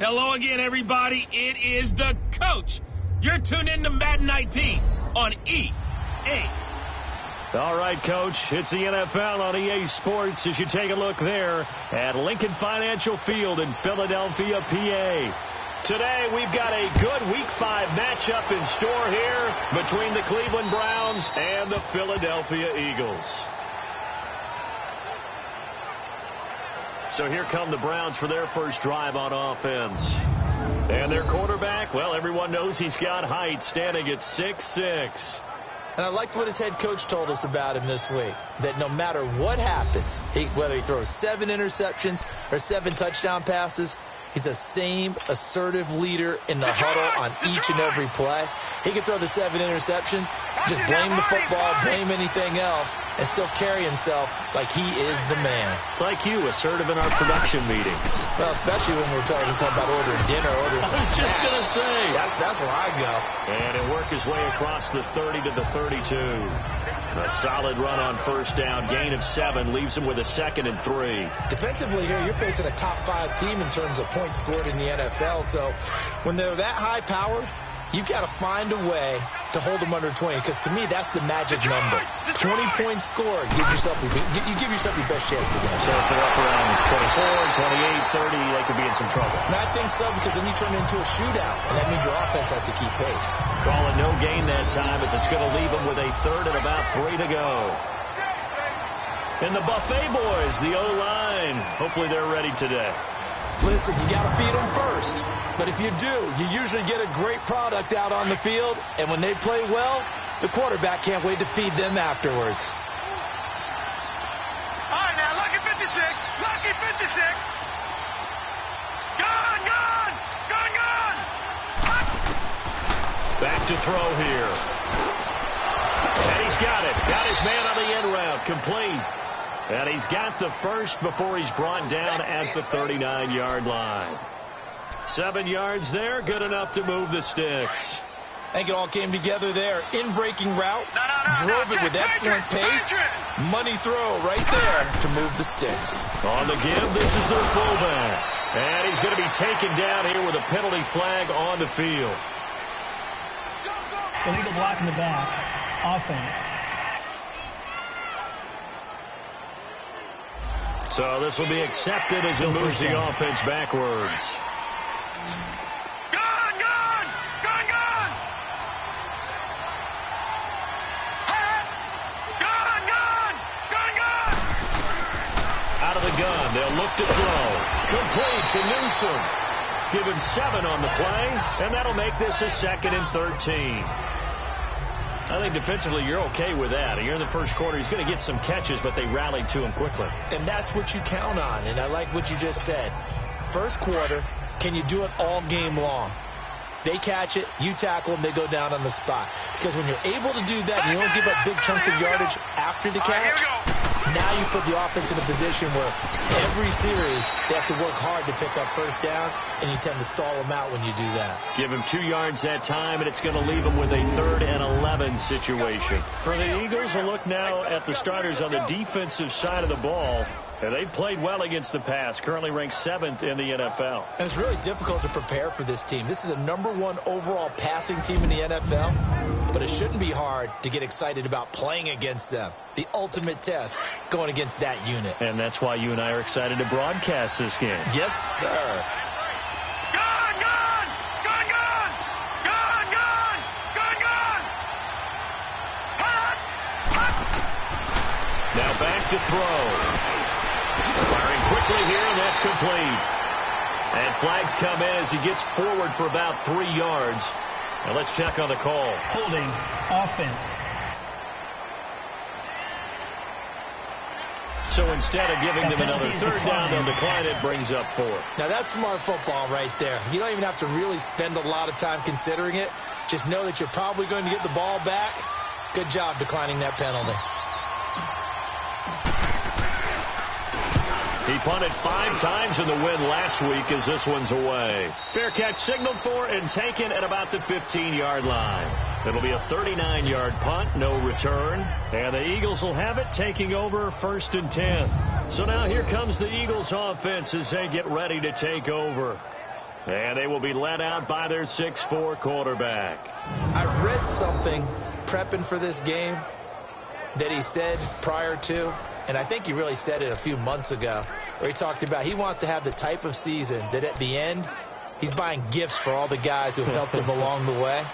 Hello again, everybody. It is the coach. You're tuned in to Madden 19 on EA. All right, Coach, it's the NFL on EA Sports as you take a look there at Lincoln Financial Field in Philadelphia, PA. Today, we've got a good Week 5 matchup in store here between the Cleveland Browns and the Philadelphia Eagles. So here come the Browns for their first drive on offense. And their quarterback, well, everyone knows he's got height, standing at 6'6". And I liked what his head coach told us about him this week, that no matter what happens, whether he throws 7 interceptions or 7 touchdown passes, he's the same assertive leader in the huddle on each and every play. He can throw the 7 interceptions, just blame the football, blame anything else, and still carry himself like he is the man. It's like you, assertive in our production meetings. Well, especially when we're talking about ordering dinner, ordering some snacks. I was just going to say. That's where I go. And he'll work his way across the 30 to the 32. A solid run on first down, gain of 7, leaves him with a 2nd and 3. Defensively here, you're facing a top 5 team in terms of points scored in the NFL. So when they're that high-powered, you've got to find a way to hold them under 20, because to me, that's the magic number. 20 points scored, you give yourself your best chance to win. So if they're up around 24, 28, 30, they could be in some trouble. And I think so, because then you turn it into a shootout, and that means your offense has to keep pace. Call it no gain that time, as it's going to leave them with a 3rd and about 3 to go. And the Buffet boys, the O-line, hopefully they're ready today. Listen, you got to feed them first. But if you do, you usually get a great product out on the field. And when they play well, the quarterback can't wait to feed them afterwards. All right, now, lucky 56. Lucky 56. Gone, gone. Gone, gone. Back to throw here. And he's got it. Got his man on the end route. Complete. And he's got the first before he's brought down at the 39-yard line. 7 yards there, good enough to move the sticks. I think it all came together there. In-breaking route, drove it with excellent pace. Money throw right there to move the sticks. On the give, this is their fullback. And he's going to be taken down here with a penalty flag on the field. Illegal block in the back. Offense. So this will be accepted as it moves the offense backwards. Gone, gone. Gone, gone. Gone, gone. Gone, gone. Out of the gun, they'll look to throw. Complete to Newsom. Give him 7 on the play, and that'll make this a 2nd and 13. I think defensively you're okay with that. Here in the first quarter, he's going to get some catches, but they rallied to him quickly. And that's what you count on, and I like what you just said. First quarter, can you do it all game long? They catch it, you tackle them, they go down on the spot. Because when you're able to do that, and you don't give up big chunks of yardage after the catch, now you put the offense in a position where every series they have to work hard to pick up first downs, and you tend to stall them out when you do that. Give him 2 yards that time, and it's going to leave him with a 3rd and 11 situation. For the Eagles, a look now at the starters on the defensive side of the ball. And they've played well against the pass, currently ranked 7th in the NFL. And it's really difficult to prepare for this team. This is the #1 overall passing team in the NFL, but it shouldn't be hard to get excited about playing against them. The ultimate test going against that unit. And that's why you and I are excited to broadcast this game. Yes, sir. Gone, gone. Gone, gone. Gone, gone. Gone, gone. Hot. Hot. Now back to throw. Firing quickly here, and that's complete. And flags come in as he gets forward for about 3 yards. Now let's check on the call. Holding. Offense. So instead of giving them another 3rd down, they'll decline it, brings up 4. Now that's smart football right there. You don't even have to really spend a lot of time considering it. Just know that you're probably going to get the ball back. Good job declining that penalty. He punted 5 times in the win last week as this one's away. Fair catch signaled for and taken at about the 15-yard line. It'll be a 39-yard punt, no return. And the Eagles will have it, taking over 1st and 10. So now here comes the Eagles offense as they get ready to take over. And they will be led out by their 6'4" quarterback. I read something prepping for this game that he said prior to, and I think he really said it a few months ago, where he talked about he wants to have the type of season that at the end, he's buying gifts for all the guys who helped him along the way.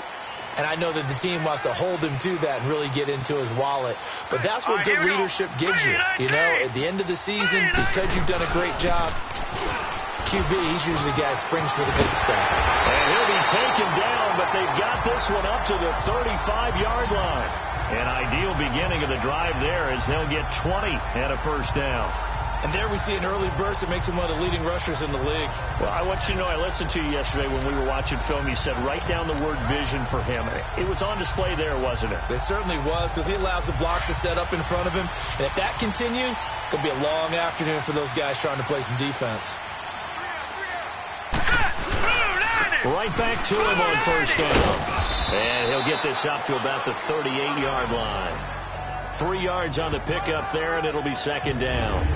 And I know that the team wants to hold him to that and really get into his wallet. But that's what good leadership gives you. You know, at the end of the season, because you've done a great job, QB, he's usually the guy who springs for the good stuff. And he'll be taken down, but they've got this one up to the 35-yard line. An ideal beginning of the drive there as they'll get 20 and a first down. And there we see an early burst that makes him one of the leading rushers in the league. Well, I want you to know, I listened to you yesterday when we were watching film. You said write down the word vision for him. It was on display there, wasn't it? It certainly was, because he allows the blocks to set up in front of him. And if that continues, it could be a long afternoon for those guys trying to play some defense. Right back to him on first down. And he'll get this up to about the 38-yard line. 3 yards on the pickup there, and it'll be second down.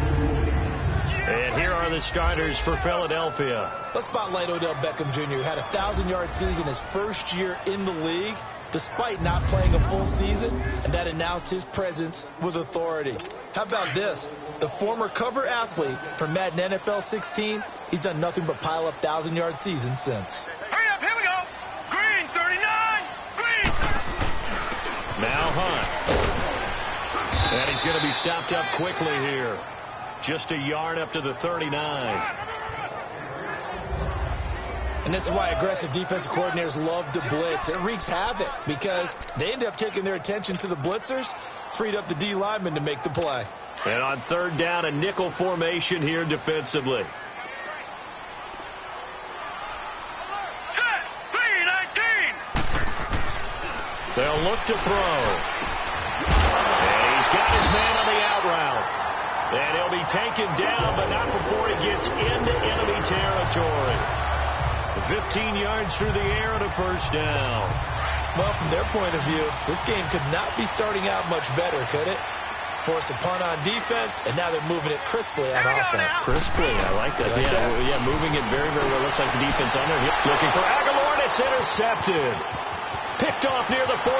And here are the starters for Philadelphia. Let's spotlight Odell Beckham Jr., who had a 1,000-yard season his first year in the league, despite not playing a full season, and that announced his presence with authority. How about this? The former cover athlete for Madden NFL 16, he's done nothing but pile up 1,000-yard seasons since. Hurry up, here we go. Green, 39. Green. Now Hunt. And he's going to be stopped up quickly here. Just a yard up to the 39. And this is why aggressive defensive coordinators love to blitz. It wreaks havoc because they end up taking their attention to the blitzers, freed up the D lineman to make the play. And on third down, a nickel formation here defensively. Set. 319. They'll look to throw. And he's got his man on the out route. And he'll be taken down, but not before he gets into enemy territory. 15 yards through the air and a first down. Well, from their point of view, this game could not be starting out much better, could it? Force a punt on defense, and now they're moving it crisply on offense. Crisply, I like that. Yeah, moving it very, very well. Looks like the defense on there. Looking for Aguilar, and it's intercepted. Picked off near the 44.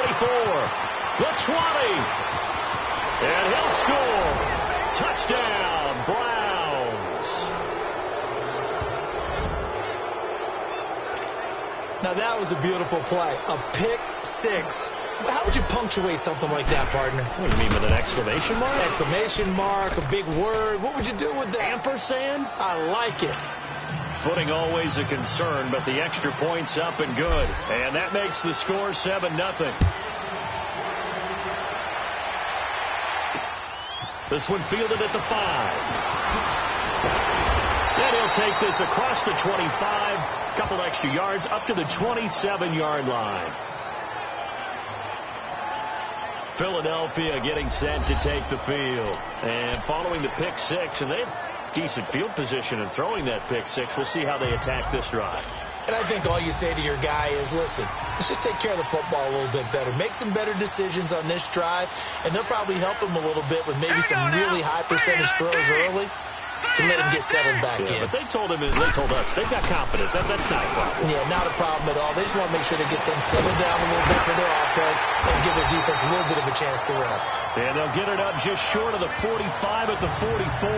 The 20. And he'll score. Touchdown, Browns. Now that was a beautiful play. A pick six. How would you punctuate something like that, partner? What do you mean, with an exclamation mark? Exclamation mark, a big word. What would you do with that? Ampersand? I like it. Footing always a concern, but the extra point's up and good. And that makes the score 7-0. This one fielded at the 5. Then he'll take this across the 25. Couple extra yards up to the 27-yard line. Philadelphia getting set to take the field. And following the pick six, and they have decent field position in throwing that pick six. We'll see how they attack this drive. And I think all you say to your guy is, listen, let's just take care of the football a little bit better. Make some better decisions on this drive, and they'll probably help him a little bit with maybe some really high percentage throws early to let him get settled back in. But they told us they've got confidence. That's not a problem. Yeah, not a problem at all. They just want to make sure they get things settled down a little bit for their offense and give their defense a little bit of a chance to rest. And they'll get it up just short of the 45 at the 44.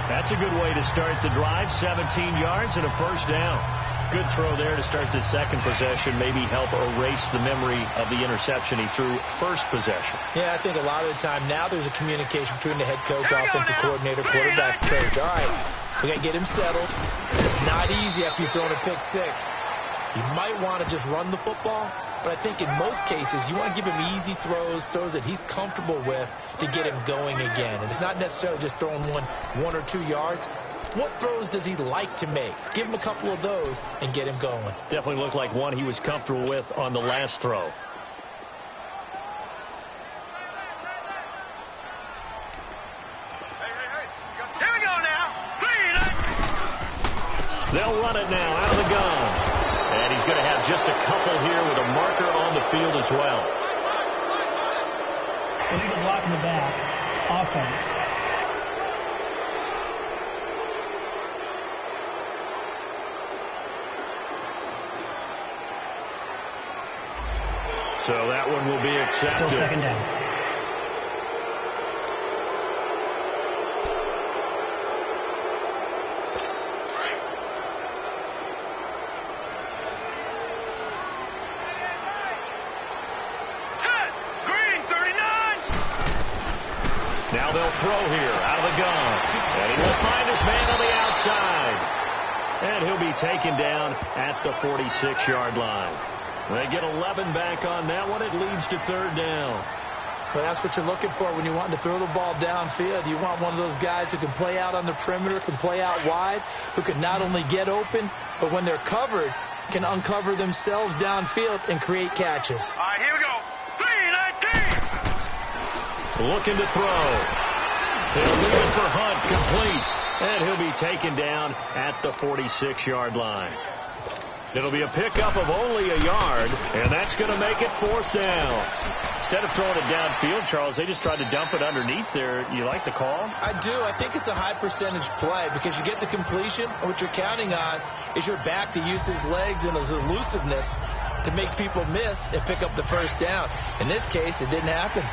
That's a good way to start the drive. 17 yards and a first down. Good throw there to start the second possession. Maybe help erase the memory of the interception he threw first possession. Yeah, I think a lot of the time now there's a communication between the head coach, offensive coordinator, quarterback's coach. All right, we got to get him settled. It's not easy after you've thrown a pick six. You might want to just run the football, but I think in most cases you want to give him easy throws that he's comfortable with to get him going again. And it's not necessarily just throwing one or 2 yards. What throws does he like to make? Give him a couple of those and get him going. Definitely looked like one he was comfortable with on the last throw. Here we go now. They'll run it now out of the gun. And he's going to have just a couple here with a marker on the field as well. Illegal block in the back. Offense. So that one will be accepted. Still second down. Now they'll throw here out of the gun. And he will find his man on the outside. And he'll be taken down at the 46-yard line. They get 11 back on that one. It leads to third down. Well, that's what you're looking for when you want to throw the ball downfield. You want one of those guys who can play out on the perimeter, can play out wide, who can not only get open, but when they're covered, can uncover themselves downfield and create catches. All right, here we go. 3-19. Looking to throw. He'll leave it for Hunt, complete. And he'll be taken down at the 46-yard line. It'll be a pickup of only a yard, and that's going to make it fourth down. Instead of throwing it downfield, Charles, they just tried to dump it underneath there. You like the call? I do. I think it's a high percentage play because you get the completion, and what you're counting on is your back to use his legs and his elusiveness to make people miss and pick up the first down. In this case, it didn't happen.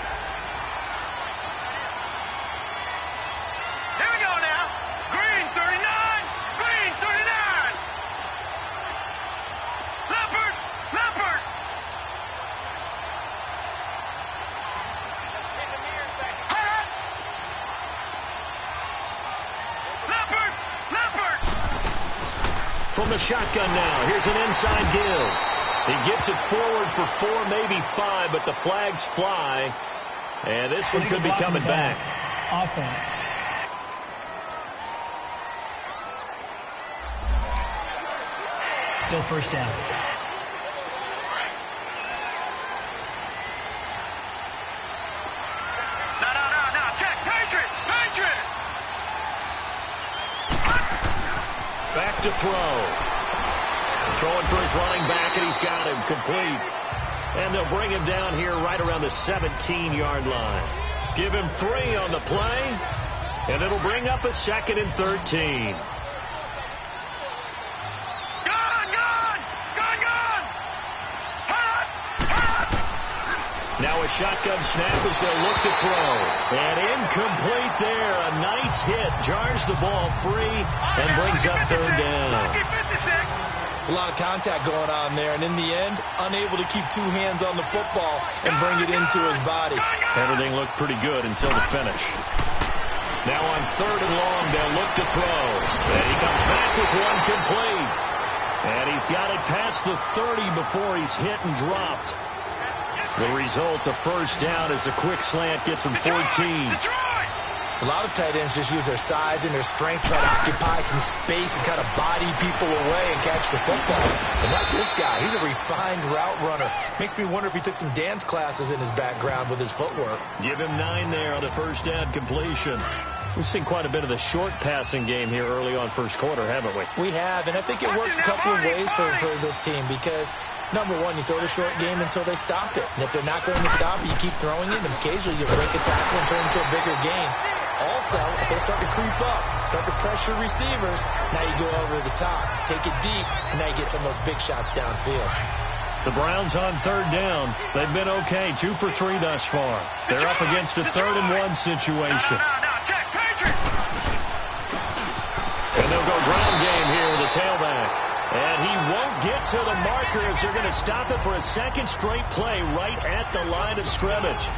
From the shotgun now, here's an inside give. He gets it forward for 4, maybe 5, but the flags fly. And this one could be coming back. Offense. Still first down. No. Check. Patriot. Back to throw. Throwing for his running back, and he's got him complete. And they'll bring him down here right around the 17-yard line. Give him 3 on the play, and it'll bring up a 2nd and 13. Now a shotgun snap as they'll look to throw. And incomplete there. A nice hit. Jars the ball free and brings up third down. There's a lot of contact going on there. And in the end, unable to keep 2 hands on the football and bring it into his body. Everything looked pretty good until the finish. Now on 3rd and long, they'll look to throw. And he comes back with one complete. And he's got it past the 30 before he's hit and dropped. The result, a first down as the quick slant gets him 14. A lot of tight ends just use their size and their strength, try to occupy some space and kind of body people away and catch the football. But not this guy. He's a refined route runner. Makes me wonder if he took some dance classes in his background with his footwork. Give him 9 there on the first down completion. We've seen quite a bit of the short passing game here early on first quarter, haven't we? We have, and I think it works a couple of ways for this team because, number one, you throw the short game until they stop it. And if they're not going to stop it, you keep throwing it, and occasionally you break a tackle and turn it into a bigger game. Also, if they start to creep up, start to pressure receivers, now you go over the top, take it deep, and now you get some of those big shots downfield. The Browns on 3rd down. They've been okay, 2 for 3 thus far. They're up against a 3rd and 1 situation. And they'll go ground game here with the tailback. And he won't get to the marker as they're going to stop it for a 2nd straight play right at the line of scrimmage.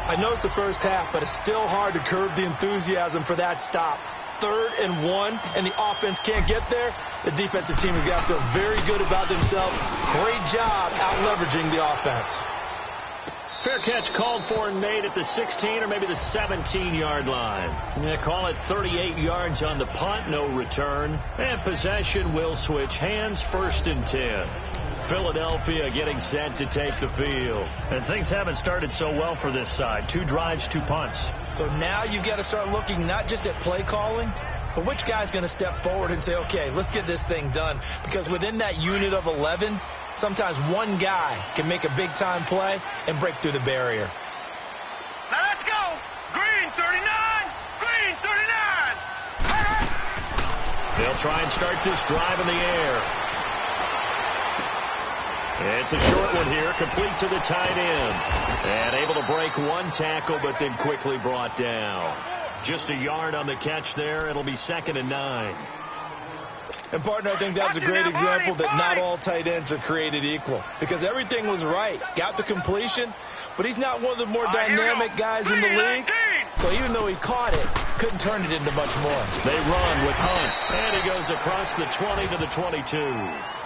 I know it's the first half, but it's still hard to curb the enthusiasm for that stop. 3rd and 1, and the offense can't get there. The defensive team has got to feel very good about themselves. Great job out-leveraging the offense. Fair catch called for and made at the 16 or maybe the 17-yard line. They call it 38 yards on the punt, no return. And possession will switch hands, 1st and 10. Philadelphia getting set to take the field. And things haven't started so well for this side. 2 drives, 2 punts. So now you've got to start looking not just at play calling, but which guy's going to step forward and say, okay, let's get this thing done. Because within that unit of 11, sometimes one guy can make a big-time play and break through the barrier. Now let's go. Green 39. Green 39. They'll try and start this drive in the air. It's a short one here, complete to the tight end. And able to break one tackle, but then quickly brought down. Just a yard on the catch there. It'll be 2nd and 9. And, partner, I think that's a great example that not all tight ends are created equal. Because everything was right. Got the completion, but he's not one of the more dynamic guys in the league. So even though he caught it, couldn't turn it into much more. They run with Hunt. And he goes across the 20 to the 22.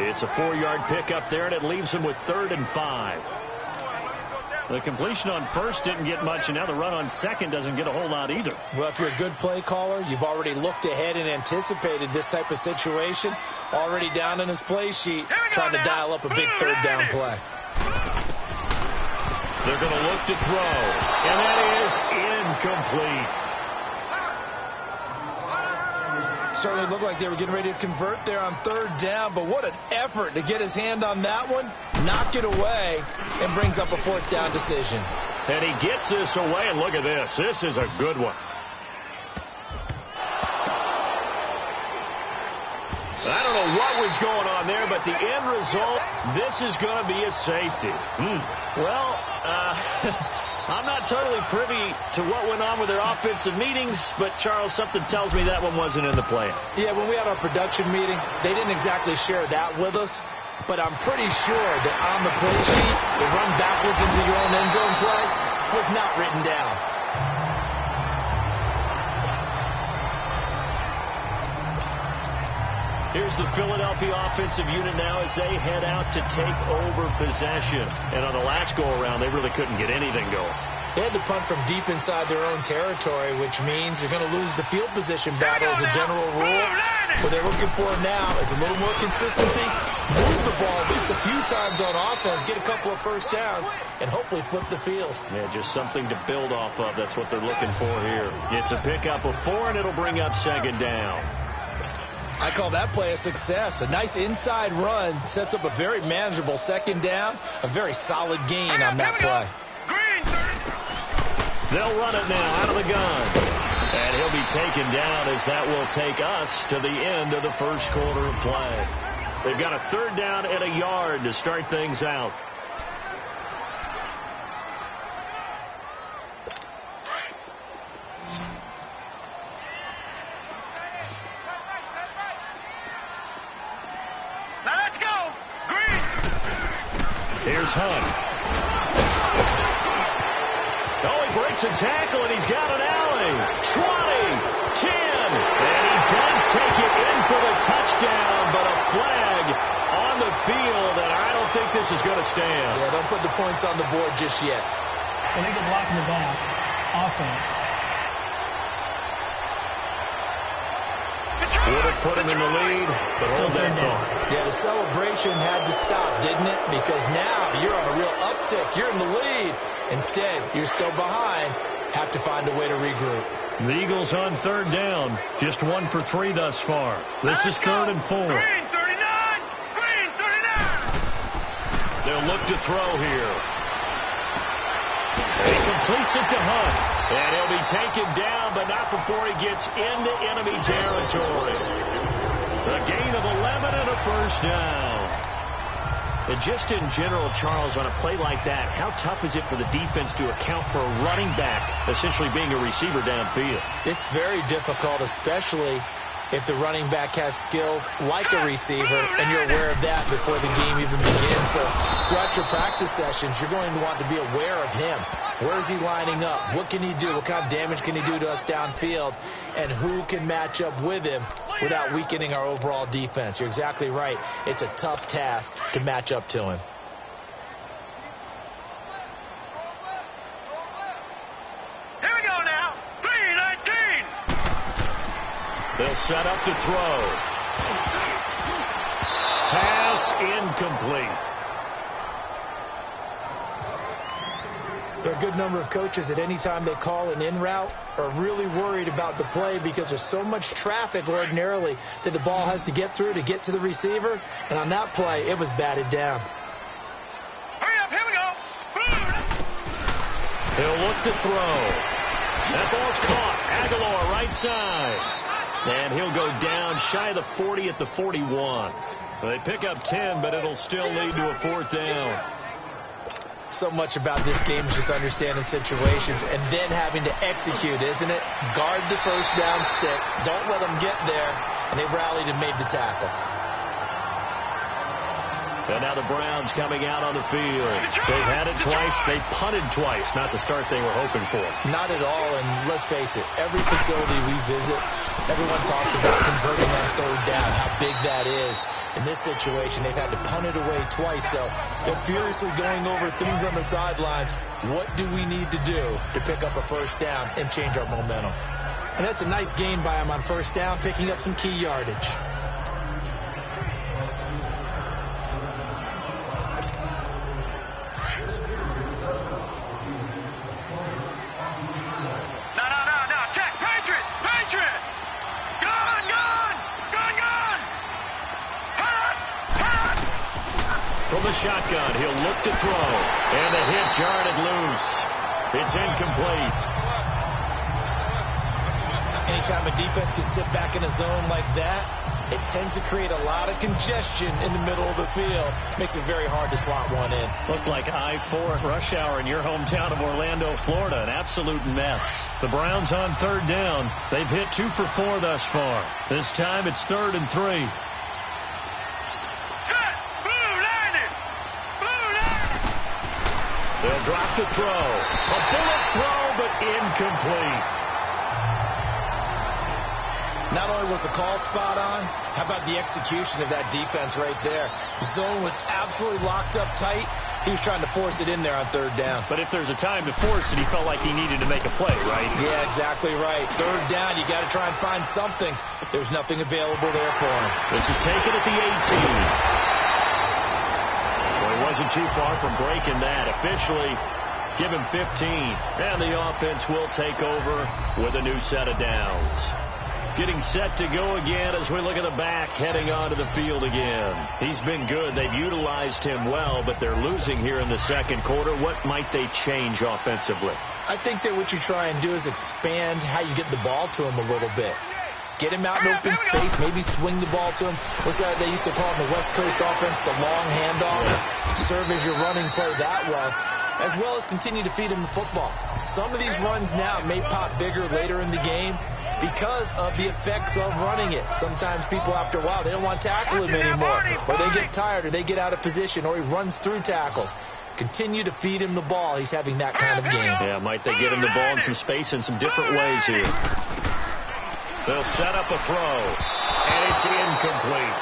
It's a 4-yard pickup there, and it leaves him with 3rd and 5. The completion on first didn't get much, and now the run on second doesn't get a whole lot either. Well, if you're a good play caller, you've already looked ahead and anticipated this type of situation. Already down in his play sheet, trying to dial up a big 3rd down play. They're going to look to throw, and that is incomplete. Certainly looked like they were getting ready to convert there on 3rd down, but what an effort to get his hand on that one, knock it away, and brings up a 4th down decision. And he gets this away, and look at this. This is a good one. I don't know what was going on there, but the end result, this is going to be a safety. Well, I'm not totally privy to what went on with their offensive meetings, but, Charles, something tells me that one wasn't in the plan. Yeah, when we had our production meeting, they didn't exactly share that with us, but I'm pretty sure that on the play sheet, the run backwards into your own end zone play was not written down. Here's the Philadelphia offensive unit now as they head out to take over possession. And on the last go-around, they really couldn't get anything going. They had to punt from deep inside their own territory, which means you're going to lose the field position battle as a general rule. What they're looking for now is a little more consistency, move the ball at least a few times on offense, get a couple of first downs, and hopefully flip the field. Yeah, just something to build off of. That's what they're looking for here. It's a pickup of 4, and it'll bring up 2nd down. I call that play a success. A nice inside run sets up a very manageable 2nd down, a very solid gain on that play. They'll run it now out of the gun. And he'll be taken down as that will take us to the end of the first quarter of play. They've got a 3rd down and a yard to start things out. Here's Hunt. Oh, he breaks a tackle, and he's got an alley. 20, 10, and he does take it in for the touchdown, but a flag on the field, and I don't think this is going to stand. Yeah, don't put the points on the board just yet. Illegal block in the back. Offense. Would have put him in the lead, but still that thought. Yeah, the celebration had to stop, didn't it? Because now you're on a real uptick. You're in the lead. Instead, you're still behind. Have to find a way to regroup. The Eagles on 3rd down. Just 1 for 3 thus far. This is 3rd and 4. Green 39! Green 39! They'll look to throw here. And he completes it to Hunt. And he'll be taken down, but not before he gets into enemy territory. A gain of 11 and a first down. And just in general, Charles, on a play like that, how tough is it for the defense to account for a running back essentially being a receiver downfield? It's very difficult, especially if the running back has skills like a receiver, and you're aware of that before the game even begins. So throughout your practice sessions, you're going to want to be aware of him. Where is he lining up? What can he do? What kind of damage can he do to us downfield? And who can match up with him without weakening our overall defense? You're exactly right. It's a tough task to match up to him. Here we go now. 3-19. They'll set up to throw. Pass incomplete. There are a good number of coaches at any time they call an in route are really worried about the play because there's so much traffic ordinarily that the ball has to get through to get to the receiver. And on that play, it was batted down. Hurry up, here we go. They'll look to throw. That ball's caught. Aguilar right side. And he'll go down shy of the 40 at the 41. They pick up 10, but it'll still lead to a 4th down. So much about this game is just understanding situations and then having to execute, isn't it? Guard the first down sticks. Don't let them get there. And they rallied and made the tackle. And now the Browns coming out on the field. They've had it twice. They punted twice. Not the start they were hoping for. Not at all. And let's face it, every facility we visit, everyone talks about converting on 3rd down, how big that is. In this situation, they've had to punt it away twice. So they're furiously going over things on the sidelines. What do we need to do to pick up a first down and change our momentum? And that's a nice gain by him on first down, picking up some key yardage. From the shotgun, he'll look to throw. And the hit jarred loose. It's incomplete. Anytime a defense can sit back in a zone like that, it tends to create a lot of congestion in the middle of the field. Makes it very hard to slot one in. Looked like I-4 at rush hour in your hometown of Orlando, Florida. An absolute mess. The Browns on 3rd down. They've hit 2 for 4 thus far. This time it's 3rd and 3. They'll drop the throw. A bullet throw, but incomplete. Not only was the call spot on, how about the execution of that defense right there? The zone was absolutely locked up tight. He was trying to force it in there on 3rd down. But if there's a time to force it, he felt like he needed to make a play, right? Yeah, exactly right. 3rd down, you got to try and find something. There's nothing available there for him. This is taken at the 18. Well, he wasn't too far from breaking that. Officially, give him 15. And the offense will take over with a new set of downs. Getting set to go again as we look at the back heading onto the field again. He's been good. They've utilized him well, but they're losing here in the 2nd quarter. What might they change offensively? I think that what you try and do is expand how you get the ball to him a little bit. Get him out in open space, maybe swing the ball to him. What's that they used to call in the West Coast offense, the long handoff? Serve as your running play that way, as well as continue to feed him the football. Some of these runs now may pop bigger later in the game because of the effects of running it. Sometimes people, after a while, they don't want to tackle him anymore, or they get tired, or they get out of position, or he runs through tackles. Continue to feed him the ball. He's having that kind of game. Yeah, might they get him the ball in some space in some different ways here. They'll set up a throw, and it's incomplete.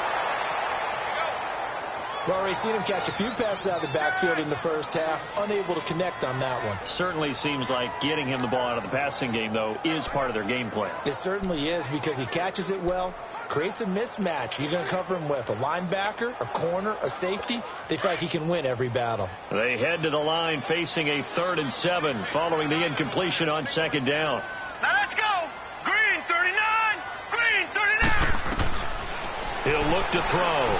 We've already seen him catch a few passes out of the backfield in the first half, unable to connect on that one. Certainly seems like getting him the ball out of the passing game, though, is part of their game plan. It certainly is, because he catches it well, creates a mismatch. You're going to cover him with a linebacker, a corner, a safety. They feel like he can win every battle. They head to the line facing a 3rd and 7 following the incompletion on 2nd down. Now let's go. Green 39. Green 39. He'll look to throw.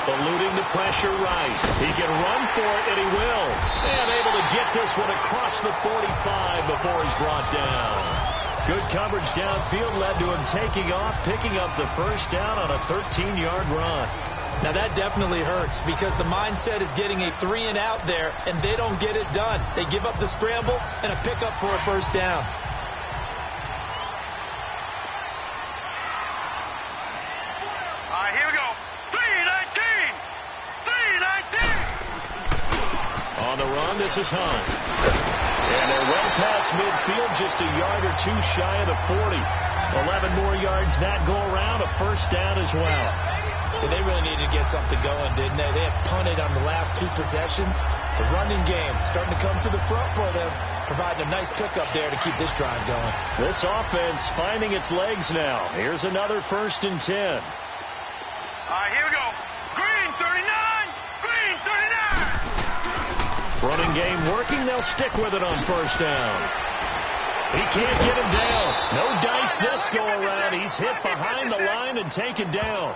Eluding the pressure right. He can run for it, and he will. And able to get this one across the 45 before he's brought down. Good coverage downfield led to him taking off, picking up the first down on a 13-yard run. Now that definitely hurts, because the mindset is getting a 3-and-out there, and they don't get it done. They give up the scramble and a pickup for a first down. All right, here we go. 3-19. 3-19. On the run, this is Hunt. And they're well past midfield, just a yard or two shy of the 40. 11 more yards that go around, a first down as well. Well, they really needed to get something going, didn't they? They have punted on the last 2 possessions. The running game starting to come to the front for them, providing a nice pickup there to keep this drive going. This offense finding its legs now. Here's another 1st and 10. All right, here we go. Green 39. Green 39. Running game working. They'll stick with it on first down. He can't get him down. No dice this go around. He's hit behind the line and taken down.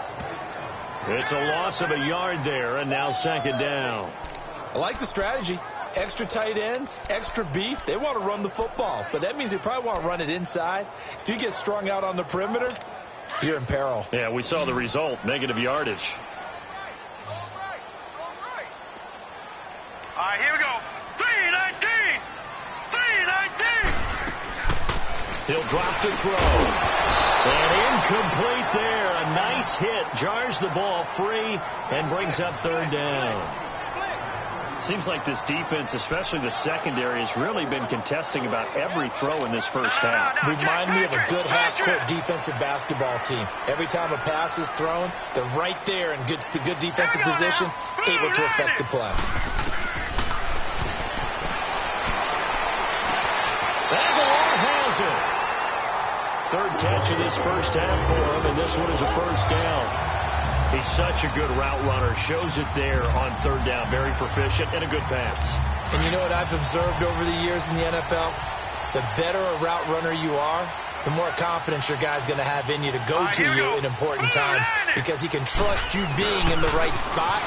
It's a loss of a yard there, and now 2nd down. I like the strategy. Extra tight ends, extra beef. They want to run the football, but that means they probably want to run it inside. If you get strung out on the perimeter, you're in peril. Yeah, we saw the result, negative yardage. All right, here we go. 319! 319! He'll drop to throw. And incomplete there. A nice hit. Jars the ball free and brings up third down. Seems like this defense, especially the secondary, has really been contesting about every throw in this first half. Remind me of a good half-court defensive basketball team. Every time a pass is thrown, they're right there in good defensive position, able to affect the play. Aguilar has it. Third catch of this first half for him, and this one is a first down. He's such a good route runner. Shows it there on third down. Very proficient and a good pass. And you know what I've observed over the years in the NFL? The better a route runner you are, the more confidence your guy's going to have in you to go to you in important times, because he can trust you being in the right spot,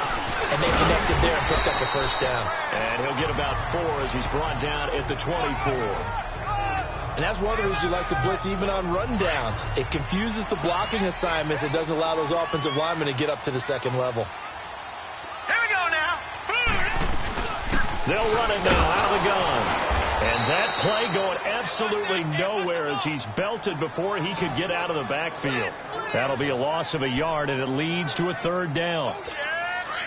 and they connected there and picked up the first down. And he'll get about 4 as he's brought down at the 24. And that's one of the reasons you like to blitz even on rundowns. It confuses the blocking assignments. It doesn't allow those offensive linemen to get up to the second level. Here we go now. They'll run it now out of the gun. And that play going absolutely nowhere as he's belted before he could get out of the backfield. That'll be a loss of a yard, and it leads to a third down.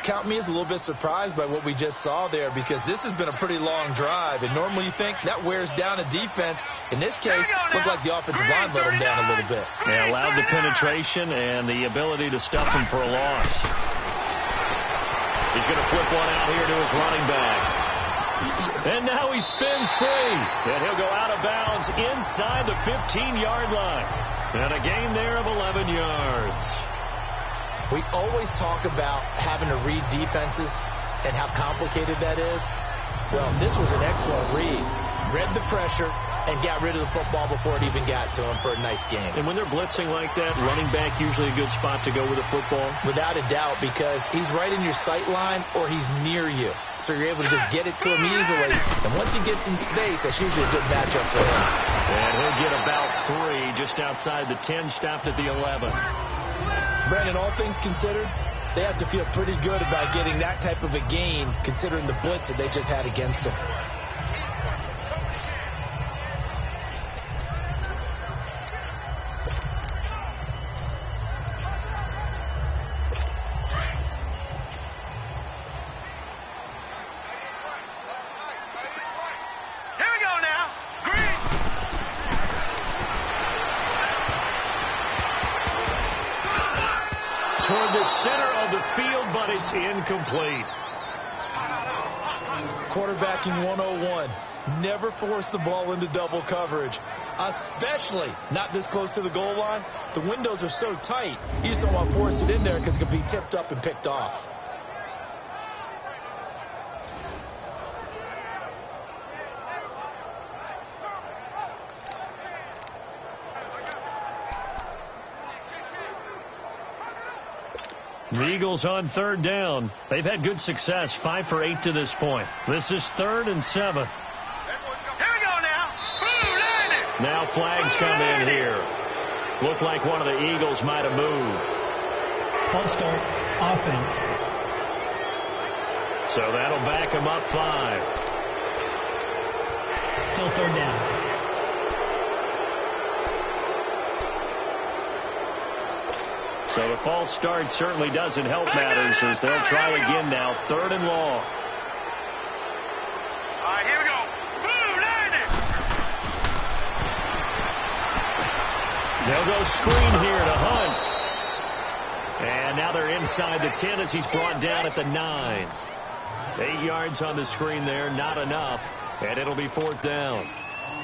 Count me as a little bit surprised by what we just saw there, because this has been a pretty long drive, and normally you think that wears down a defense. In this case, looked like the offensive line let him down a little bit. They allowed the penetration and the ability to stuff him for a loss. He's going to flip one out here to his running back. And now he spins free, and he'll go out of bounds inside the 15-yard line. And a gain there of 11 yards. We always talk about having to read defenses and how complicated that is. Well, this was an excellent read. Read the pressure and got rid of the football before it even got to him for a nice game. And when they're blitzing like that, running back usually a good spot to go with the football? Without a doubt, because he's right in your sight line or he's near you. So you're able to just get it to him easily. And once he gets in space, that's usually a good matchup for him. And he'll get about 3 just outside the 10, stopped at the 11. Brandon, all things considered, they have to feel pretty good about getting that type of a gain, considering the blitz that they just had against them. Here we go now. Green. Toward the center of the field, but it's incomplete. Quarterbacking 101. Never force the ball into double coverage, especially not this close to the goal line. The windows are so tight, you just don't want to force it in there because it could be tipped up and picked off. The Eagles on third down. They've had good success, 5 for 8 to this point. This is 3rd and 7. Here we go now. Now flags come in here. Looked like one of the Eagles might have moved. False start, offense. So that'll back them up 5. Still third down. So the false start certainly doesn't help matters as they'll try again now, 3rd and long. All right, here we go. They'll go screen here to Hunt. And now they're inside the 10 as he's brought down at the 9. 8 yards on the screen there, not enough. And it'll be 4th down.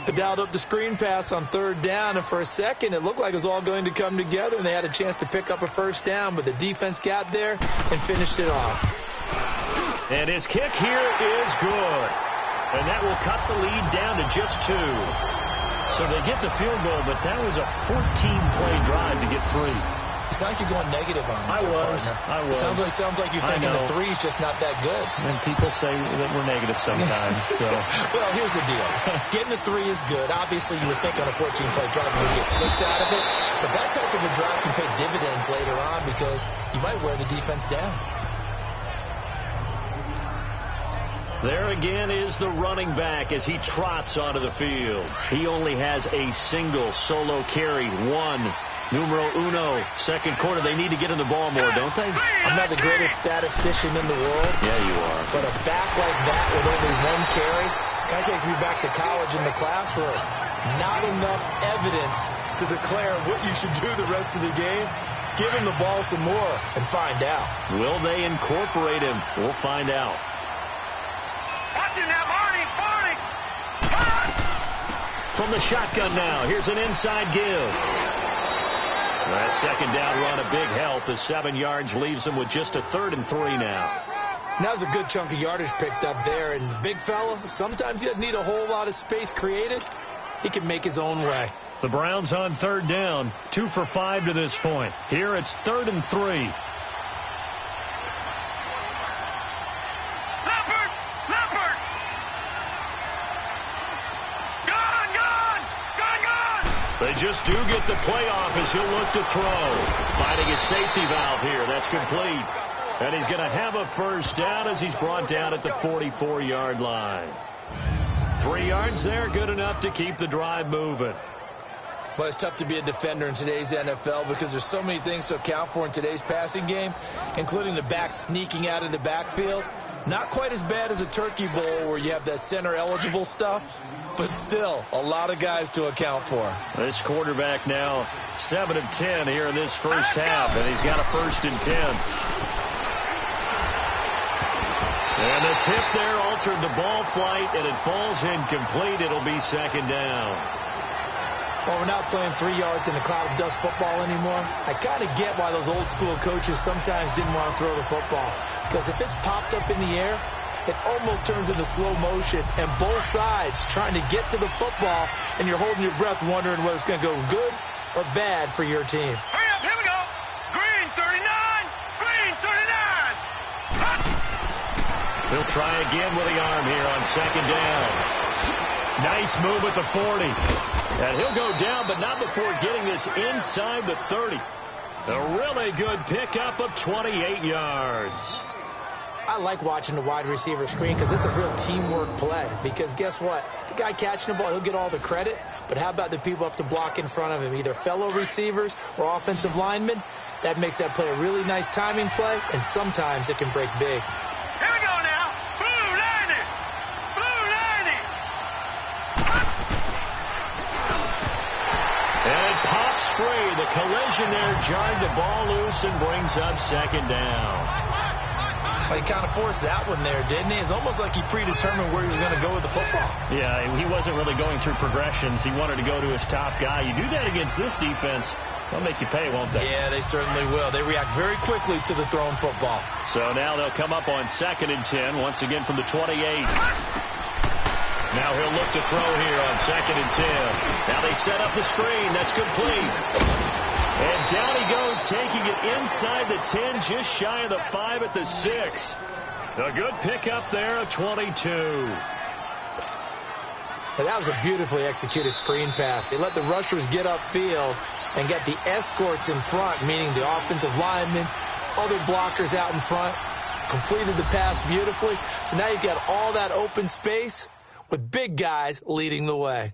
They dialed up the screen pass on third down, and for a second it looked like it was all going to come together, and they had a chance to pick up a first down, but the defense got there and finished it off. And his kick here is good. And that will cut the lead down to just 2. So they get the field goal, but that was a 14-play drive to get 3. You sound like you're going negative on me. I was. Sounds like you're thinking the three's just not that good. And people say that we're negative sometimes. So. Well, here's the deal. Getting the three is good. Obviously, you would think on a 14-play drive you would get 6 out of it. But that type of a drive can pay dividends later on because you might wear the defense down. There again is the running back as he trots onto the field. He only has a single solo carry, one. Numero uno, second quarter. They need to get in the ball more, don't they? I'm not the greatest statistician in the world. Yeah, you are. But a back like that with only one carry, kind of takes me back to college in the classroom. Not enough evidence to declare what you should do the rest of the game. Give him the ball some more and find out. Will they incorporate him? We'll find out. Watching now, Barney. From the shotgun now, here's an inside give. That second down run, a big help as 7 yards leaves them with just a 3rd and 3 now. Now's a good chunk of yardage picked up there. And big fella, sometimes he doesn't need a whole lot of space created. He can make his own way. The Browns on 3rd down, 2 for 5 to this point. Here it's 3rd and 3. They just do get the playoff as he'll look to throw. Finding his safety valve here. That's complete. And he's going to have a first down as he's brought down at the 44-yard line. 3 yards there, good enough to keep the drive moving. Well, it's tough to be a defender in today's NFL because there's so many things to account for in today's passing game, including the back sneaking out of the backfield. Not quite as bad as a turkey bowl where you have that center-eligible stuff, but still a lot of guys to account for. This quarterback now 7 of 10 here in this first half, and he's got a 1st and 10. And the tip there altered the ball flight, and it falls incomplete. It'll be 2nd down. Well, we're not playing 3 yards in a cloud of dust football anymore. I kind of get why those old school coaches sometimes didn't want to throw the football. Because if it's popped up in the air, it almost turns into slow motion. And both sides trying to get to the football, and you're holding your breath wondering whether it's going to go good or bad for your team. Hurry up, here we go. Green 39. Green 39. He'll try again with the arm here on 2nd down. Nice move at the 40. And he'll go down, but not before getting this inside the 30. A really good pickup of 28 yards. I like watching the wide receiver screen because it's a real teamwork play. Because guess what? The guy catching the ball, he'll get all the credit. But how about the people up to block in front of him, either fellow receivers or offensive linemen? That makes that play a really nice timing play, and sometimes it can break big. Here we go now. Blue 90. Blue 90. And it pops free. The collision there jarred the ball loose and brings up 2nd down. Well, he kind of forced that one there, didn't he? It's almost like he predetermined where he was going to go with the football. Yeah, he wasn't really going through progressions. He wanted to go to his top guy. You do that against this defense, they'll make you pay, won't they? Yeah, they certainly will. They react very quickly to the thrown football. So now they'll come up on 2nd and 10, once again from the 28. Now he'll look to throw here on 2nd and 10. Now they set up the screen. That's complete. And down he goes, taking it inside the 10, just shy of the 5 at the 6. A good pickup there of 22. And that was a beautifully executed screen pass. They let the rushers get upfield and get the escorts in front, meaning the offensive linemen, other blockers out in front, completed the pass beautifully. So now you've got all that open space with big guys leading the way.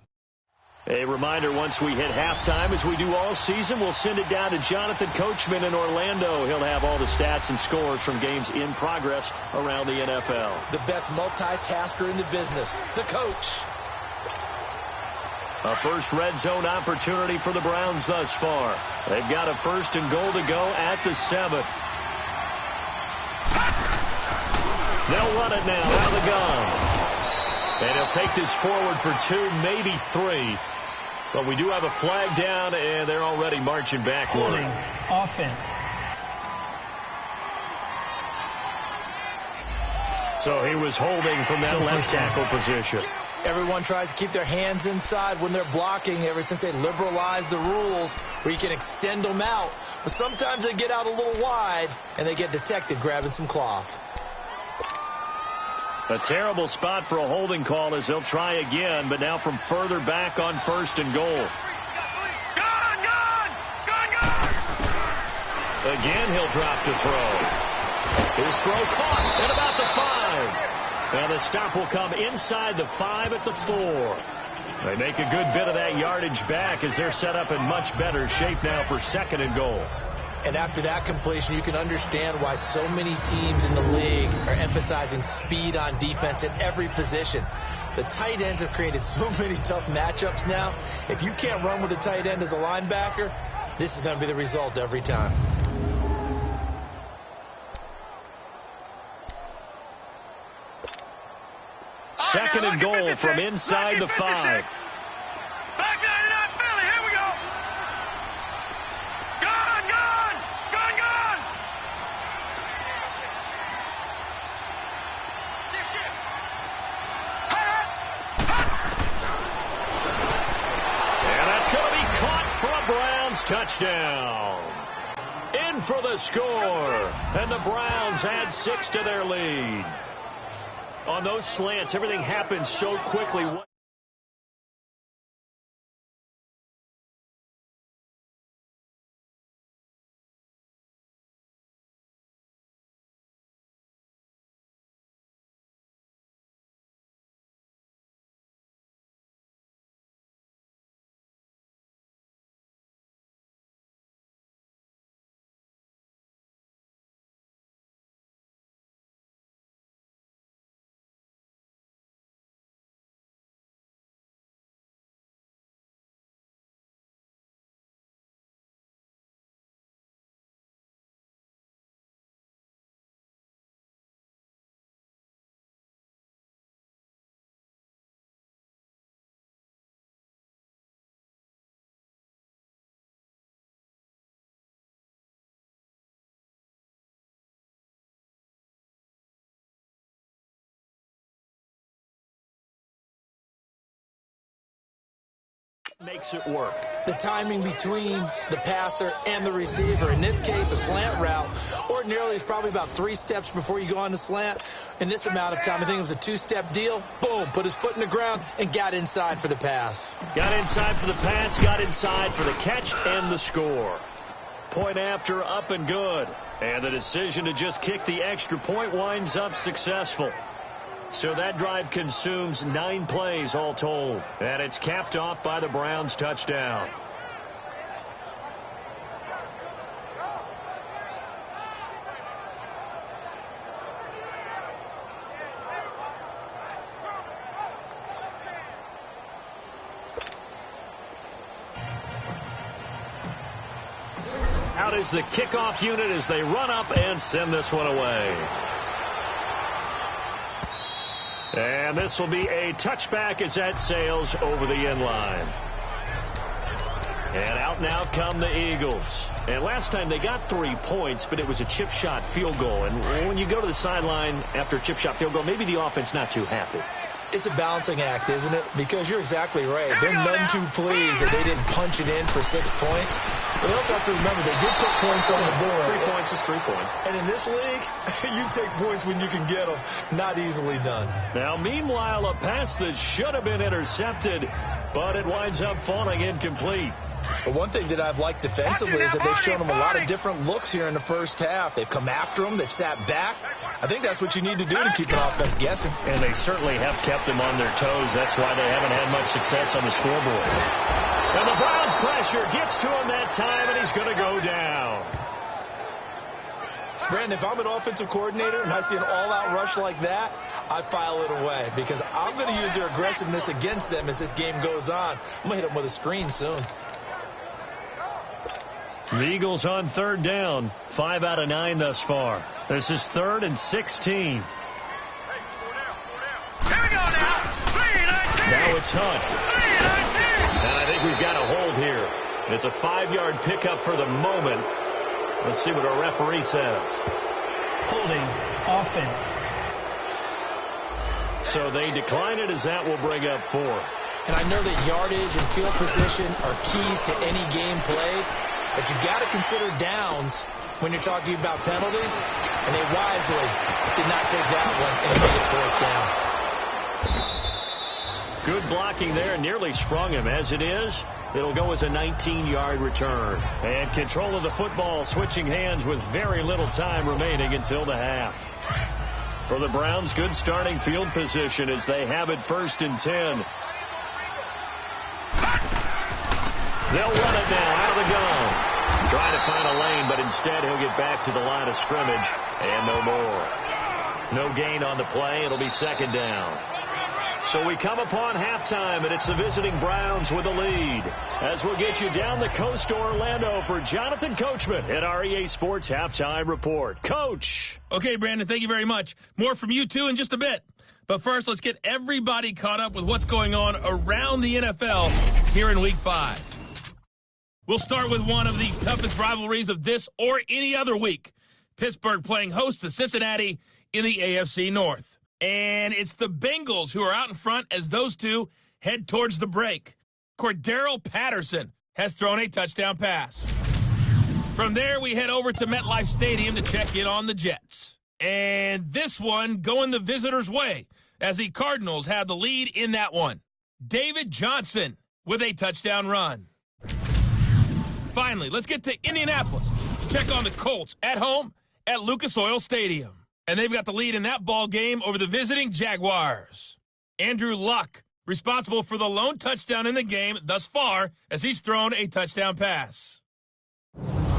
A reminder, once we hit halftime, as we do all season, we'll send it down to Jonathan Coachman in Orlando. He'll have all the stats and scores from games in progress around the NFL. The best multitasker in the business, the coach. A first red zone opportunity for the Browns thus far. They've got a 1st and goal to go at the 7. They'll run it now out of the gun. And he'll take this forward for 2, maybe 3. But we do have a flag down, and they're already marching backward. Holding offense. So he was holding from that left tackle position. Everyone tries to keep their hands inside when they're blocking ever since they liberalized the rules where you can extend them out. But sometimes they get out a little wide and they get detected grabbing some cloth. A terrible spot for a holding call as they'll try again, but now from further back on 1st and goal. Again, he'll drop to throw. His throw caught at about the 5. And the stop will come inside the 5 at the 4. They make a good bit of that yardage back as they're set up in much better shape now for 2nd and goal. And after that completion, you can understand why so many teams in the league are emphasizing speed on defense at every position. The tight ends have created so many tough matchups now. If you can't run with a tight end as a linebacker, this is going to be the result every time. Second and goal from inside the 5. Back 99 Philly, here we go. Gone. And that's going to be caught for a Browns touchdown. In for the score. And the Browns add 6 to their lead. On those slants, everything happens so quickly. Makes it work. The timing between the passer and the receiver. In this case, a slant route ordinarily is probably about 3 steps before you go on the slant. In this amount of time, I think it was a 2-step deal. Boom, put his foot in the ground and got inside for the pass. Got inside for the pass, got inside for the catch and the score. Point after, up and good. And the decision to just kick the extra point winds up successful. So that drive consumes 9 plays all told. And it's capped off by the Browns touchdown. Out is the kickoff unit as they run up and send this one away. And this will be a touchback as that sails over the end line. And out now come the Eagles. And last time they got 3 points, but it was a chip shot field goal. And when you go to the sideline after a chip shot field goal, maybe the offense not too happy. It's a balancing act, isn't it? Because you're exactly right. They're none too pleased that they didn't punch it in for 6 points. But they also have to remember they did put points on the board. 3 points is 3 points. And in this league, you take points when you can get them. Not easily done. Now, meanwhile, a pass that should have been intercepted, but it winds up falling incomplete. But one thing that I've liked defensively is that they've shown them a lot of different looks here in the first half. They've come after them. They've sat back. I think that's what you need to do to keep an offense guessing. And they certainly have kept them on their toes. That's why they haven't had much success on the scoreboard. And the Browns pressure gets to him that time, and he's going to go down. Brandon, if I'm an offensive coordinator and I see an all-out rush like that, I file it away because I'm going to use their aggressiveness against them as this game goes on. I'm going to hit them with a screen soon. The Eagles on 3rd down, 5 out of 9 thus far. This is 3rd and 16. Here we go now. 3-19. Now it's Hunt. 3-19. And I think we've got a hold here. It's a 5-yard pickup for the moment. Let's see what our referee says. Holding, offense. So they decline it as that will bring up fourth. And I know that yardage and field position are keys to any game played, but you got to consider downs when you're talking about penalties, and they wisely did not take that one and made it fourth down. Good blocking there, nearly sprung him. As it is, it'll go as a 19-yard return. And control of the football switching hands with very little time remaining until the half. For the Browns, good starting field position as they have it 1st and 10. They'll run it now out of the gun. Trying to find a lane, but instead he'll get back to the line of scrimmage, and no more. No gain on the play. It'll be 2nd down. So we come upon halftime, and it's the visiting Browns with the lead. As we'll get you down the coast to Orlando for Jonathan Coachman at our EA Sports Halftime Report. Coach. Okay, Brandon, thank you very much. More from you, too, in just a bit. But first, let's get everybody caught up with what's going on around the NFL here in Week 5. We'll start with one of the toughest rivalries of this or any other week. Pittsburgh playing host to Cincinnati in the AFC North. And it's the Bengals who are out in front as those two head towards the break. Cordarrelle Patterson has thrown a touchdown pass. From there, we head over to MetLife Stadium to check in on the Jets. And this one going the visitors' way as the Cardinals have the lead in that one. David Johnson with a touchdown run. Finally, let's get to Indianapolis to check on the Colts at home at Lucas Oil Stadium. And they've got the lead in that ball game over the visiting Jaguars. Andrew Luck, responsible for the lone touchdown in the game thus far as he's thrown a touchdown pass.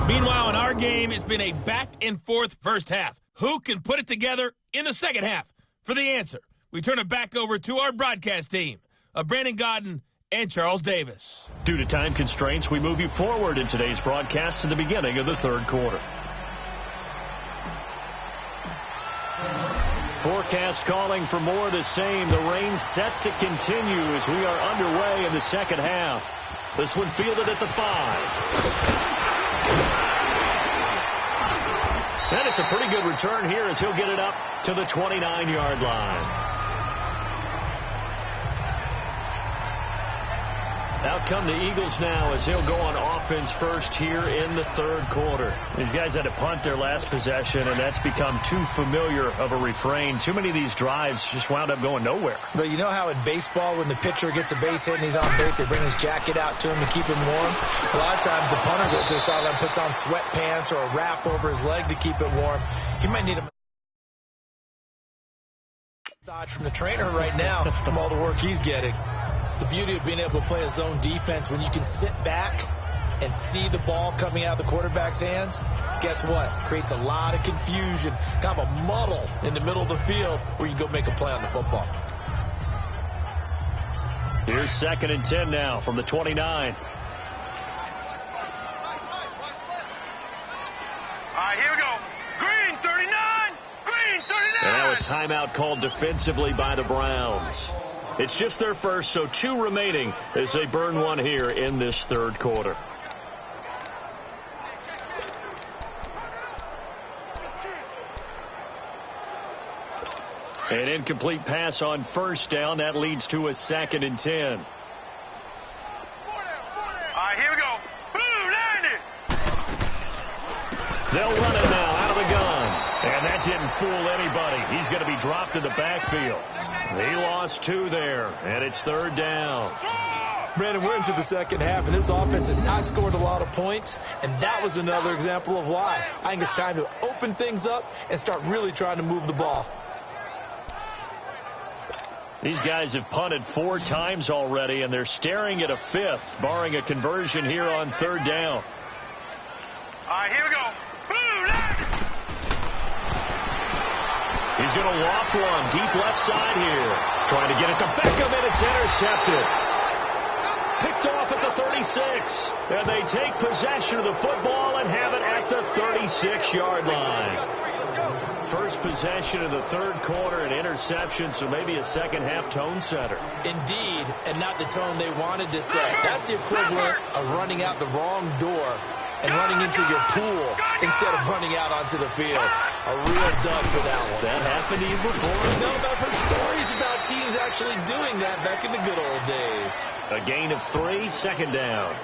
Meanwhile, in our game, it's been a back-and-forth first half. Who can put it together in the second half? For the answer, we turn it back over to our broadcast team of Brandon Godden and Charles Davis. Due to time constraints, we move you forward in today's broadcast to the beginning of the 3rd quarter. Forecast calling for more of the same. The rain set to continue as we are underway in the second half. This one fielded at the 5. And it's a pretty good return here as he'll get it up to the 29-yard line. Out come the Eagles now as they'll go on offense first here in the 3rd quarter. These guys had to punt their last possession, and that's become too familiar of a refrain. Too many of these drives just wound up going nowhere. But you know how in baseball, when the pitcher gets a base hit and he's on base, they bring his jacket out to him to keep him warm? A lot of times the punter goes to the sideline, puts on sweatpants or a wrap over his leg to keep it warm. He might need a massage from the trainer right now from all the work he's getting. The beauty of being able to play a zone defense when you can sit back and see the ball coming out of the quarterback's hands, guess what? Creates a lot of confusion, kind of a muddle in the middle of the field where you can go make a play on the football. Here's 2nd and 10 now from the 29. All right, here we go. Green 39. Green 39. And now a timeout called defensively by the Browns. It's just their first, so 2 remaining as they burn one here in this 3rd quarter. An incomplete pass on 1st down. That leads to a 2nd and 10. All right, here we go. Blue 90. They'll run it now out of the gun. And that didn't fool anybody. He's going to be dropped in the backfield. He lost 2 there, and it's 3rd down. Brandon, we're into the second half, and this offense has not scored a lot of points, and that was another example of why. I think it's time to open things up and start really trying to move the ball. These guys have punted 4 times already, and they're staring at a 5th, barring a conversion here on 3rd down. All right, here we go. Blue 90. He's going to loft one deep left side here. Trying to get it to Beckham, and it's intercepted. Picked off at the 36. And they take possession of the football and have it at the 36-yard line. First possession of the 3rd quarter, an interception, so maybe a second-half tone setter. Indeed, and not the tone they wanted to set. That's the equivalent of running out the wrong door and running into your pool instead of running out onto the field. A real dud for that one. Has that happened to you before? No, but I've heard stories about teams actually doing that back in the good old days. A gain of 3, second down.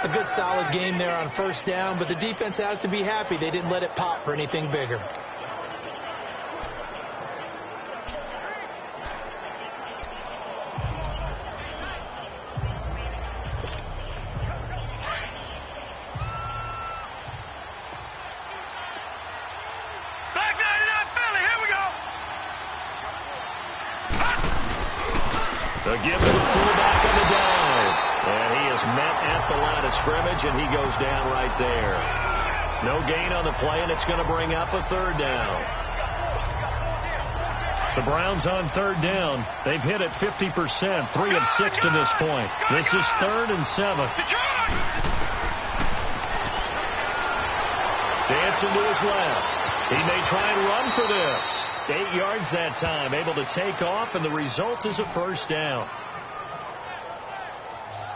A good solid game there on first down, but the defense has to be happy they didn't let it pop for anything bigger. The give to the fullback on the dive. And he is met at the line of scrimmage, and he goes down right there. No gain on the play, and it's going to bring up a third down. The Browns on third down. They've hit it 50%, 3 of 6 to this point. This is 3rd and 7. Dancing to his left. He may try and run for this. 8 yards that time, able to take off, and the result is a first down.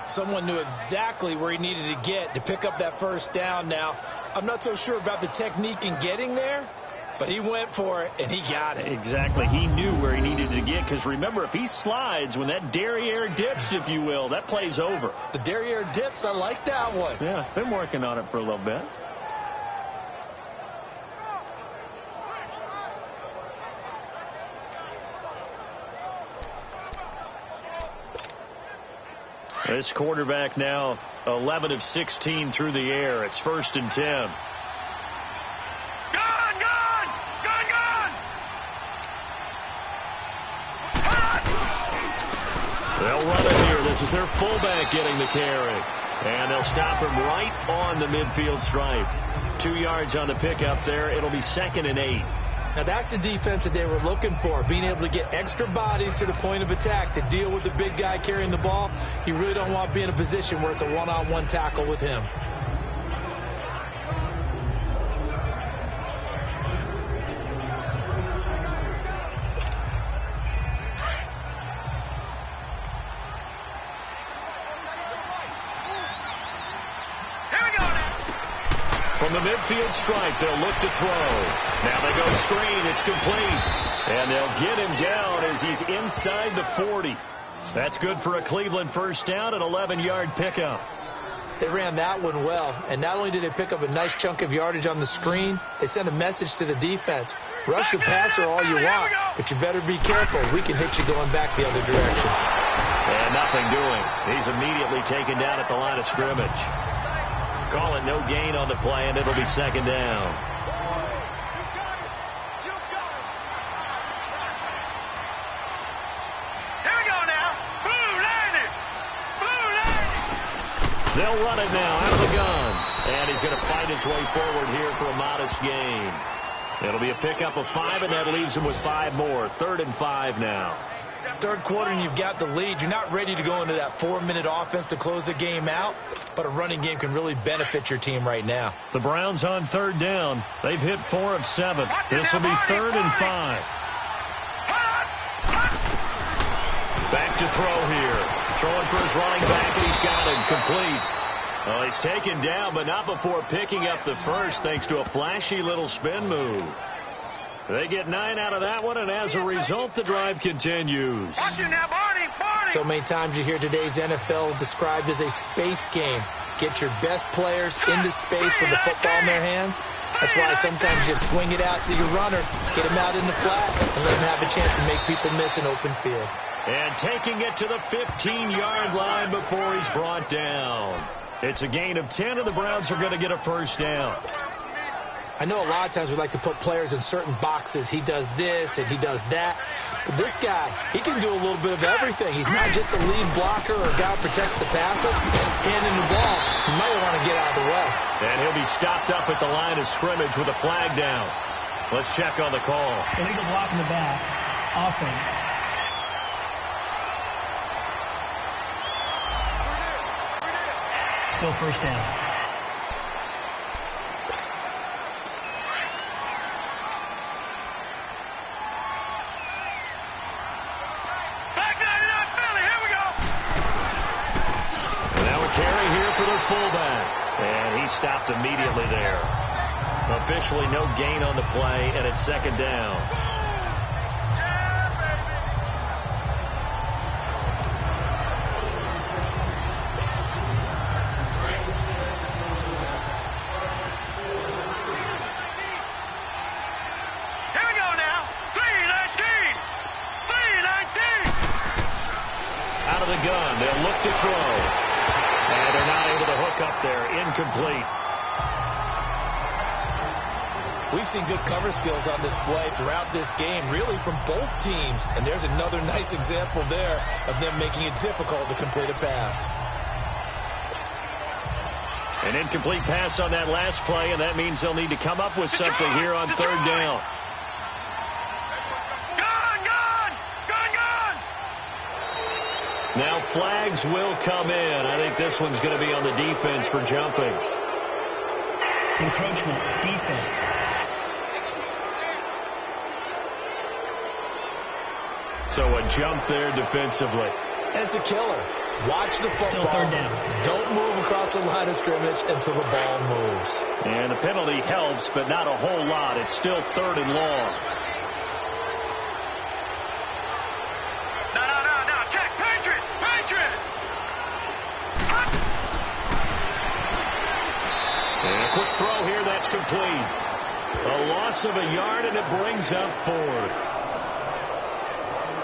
Someone knew exactly where he needed to get to pick up that first down. Now, I'm not so sure about the technique in getting there, but he went for it, and he got it. Exactly. He knew where he needed to get, because remember, if he slides, when that derriere dips, if you will, that play's over. The derriere dips, I like that one. Yeah, been working on it for a little bit. This quarterback now 11 of 16 through the air. It's 1st and 10. They'll run it here. This is their fullback getting the carry. And they'll stop him right on the midfield stripe. 2 yards on the pickup there. It'll be 2nd and 8. Now, that's the defense that they were looking for, being able to get extra bodies to the point of attack to deal with the big guy carrying the ball. You really don't want to be in a position where it's a one-on-one tackle with him. From the midfield stripe, they'll look to throw. Now they go screen. It's complete. And they'll get him down as he's inside the 40. That's good for a Cleveland first down, an 11-yard pickup. They ran that one well. And not only did they pick up a nice chunk of yardage on the screen, they sent a message to the defense. Rush the passer all you want, but you better be careful. We can hit you going back the other direction. And nothing doing. He's immediately taken down at the line of scrimmage. Call it no gain on the play, and it'll be 2nd down. Here we go now. Blue landed. Blue landed. They'll run it now out of the gun. And he's going to fight his way forward here for a modest gain. It'll be a pickup of 5, and that leaves him with 5 more. 3rd and 5 now. Third quarter and you've got the lead. You're not ready to go into that 4-minute offense to close the game out, but a running game can really benefit your team right now. The Browns on 3rd down. They've hit 4 of 7. This will be 3rd and 5. Back to throw here. Throwing for his running back, and he's got him complete. Well, he's taken down, but not before picking up the first, thanks to a flashy little spin move. They get 9 out of that one, and as a result, the drive continues. So many times you hear today's NFL described as a space game. Get your best players into space with the football in their hands. That's why sometimes you swing it out to your runner, get him out in the flat, and let him have a chance to make people miss an open field. And taking it to the 15-yard line before he's brought down. It's a gain of 10, and the Browns are going to get a first down. I know a lot of times we like to put players in certain boxes. He does this and he does that. But this guy, he can do a little bit of everything. He's not just a lead blocker or a guy who protects the passer. Handing the ball, he might want to get out of the way. And he'll be stopped up at the line of scrimmage with a flag down. Let's check on the call. Illegal block in the back. Offense. Still first down. Fullback. And he he stopped immediately there. Officially no gain on the play, and it's second down. The gun. They'll look to throw. And they're not able to hook up there. Incomplete. We've seen good cover skills on display throughout this game, really from both teams. And there's another nice example there of them making it difficult to complete a pass. An incomplete pass on that last play, and that means they'll need to come up with something here on third down. Now flags will come in. I think this one's going to be on the defense for jumping. Encroachment, defense. So a jump there defensively. And it's a killer. Watch the football. Still third down. Don't move across the line of scrimmage until the ball moves. And the penalty helps, but not a whole lot. It's still third and long. And a quick throw here, that's complete. A loss of a yard, and it brings up fourth.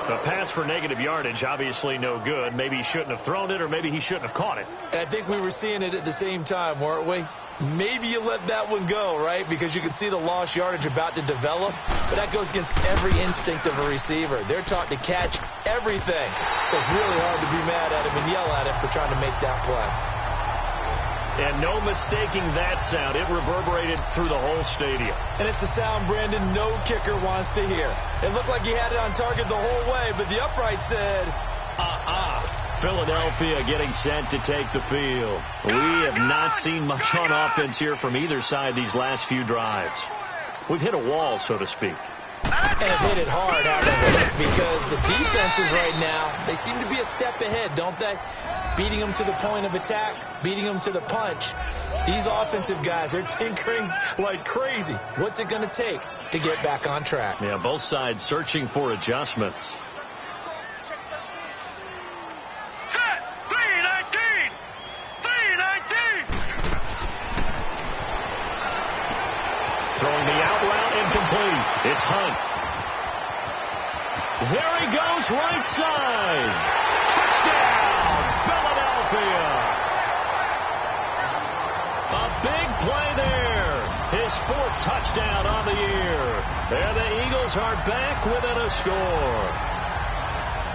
The pass for negative yardage, obviously no good. Maybe he shouldn't have thrown it, or maybe he shouldn't have caught it. I think we were seeing it at the same time, weren't we? Maybe you let that one go, right? Because you can see the lost yardage about to develop. But that goes against every instinct of a receiver. They're taught to catch everything. So it's really hard to be mad at him and yell at him for trying to make that play. And no mistaking that sound. It reverberated through the whole stadium. And it's the sound, Brandon, no kicker wants to hear. It looked like he had it on target the whole way, but the upright said, Philadelphia getting set to take the field. We have not seen much on offense here from either side these last few drives. We've hit a wall, so to speak. And have hit it hard, haven't we? Because the defenses right now, they seem to be a step ahead, don't they? Beating them to the point of attack, beating them to the punch. These offensive guys, they're tinkering like crazy. What's it going to take to get back on track? Yeah, both sides searching for adjustments. Set! 319! 319! Throwing the out route, incomplete. It's Hunt. There he goes, right side. Touchdown, Philadelphia. A big play there. His fourth touchdown on the year. And the Eagles are back within a score.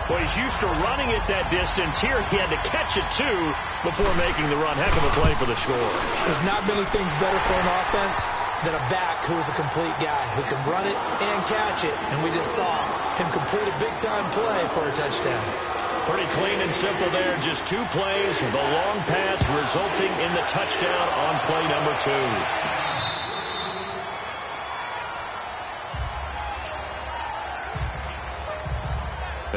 Well, he's used to running it that distance. Here he had to catch it, too, before making the run. Heck of a play for the score. There's not many things better for an offense than a back who is a complete guy who can run it and catch it. And we just saw him complete a big-time play for a touchdown. Pretty clean and simple there. Just two plays. The long pass resulting in the touchdown on play number 2.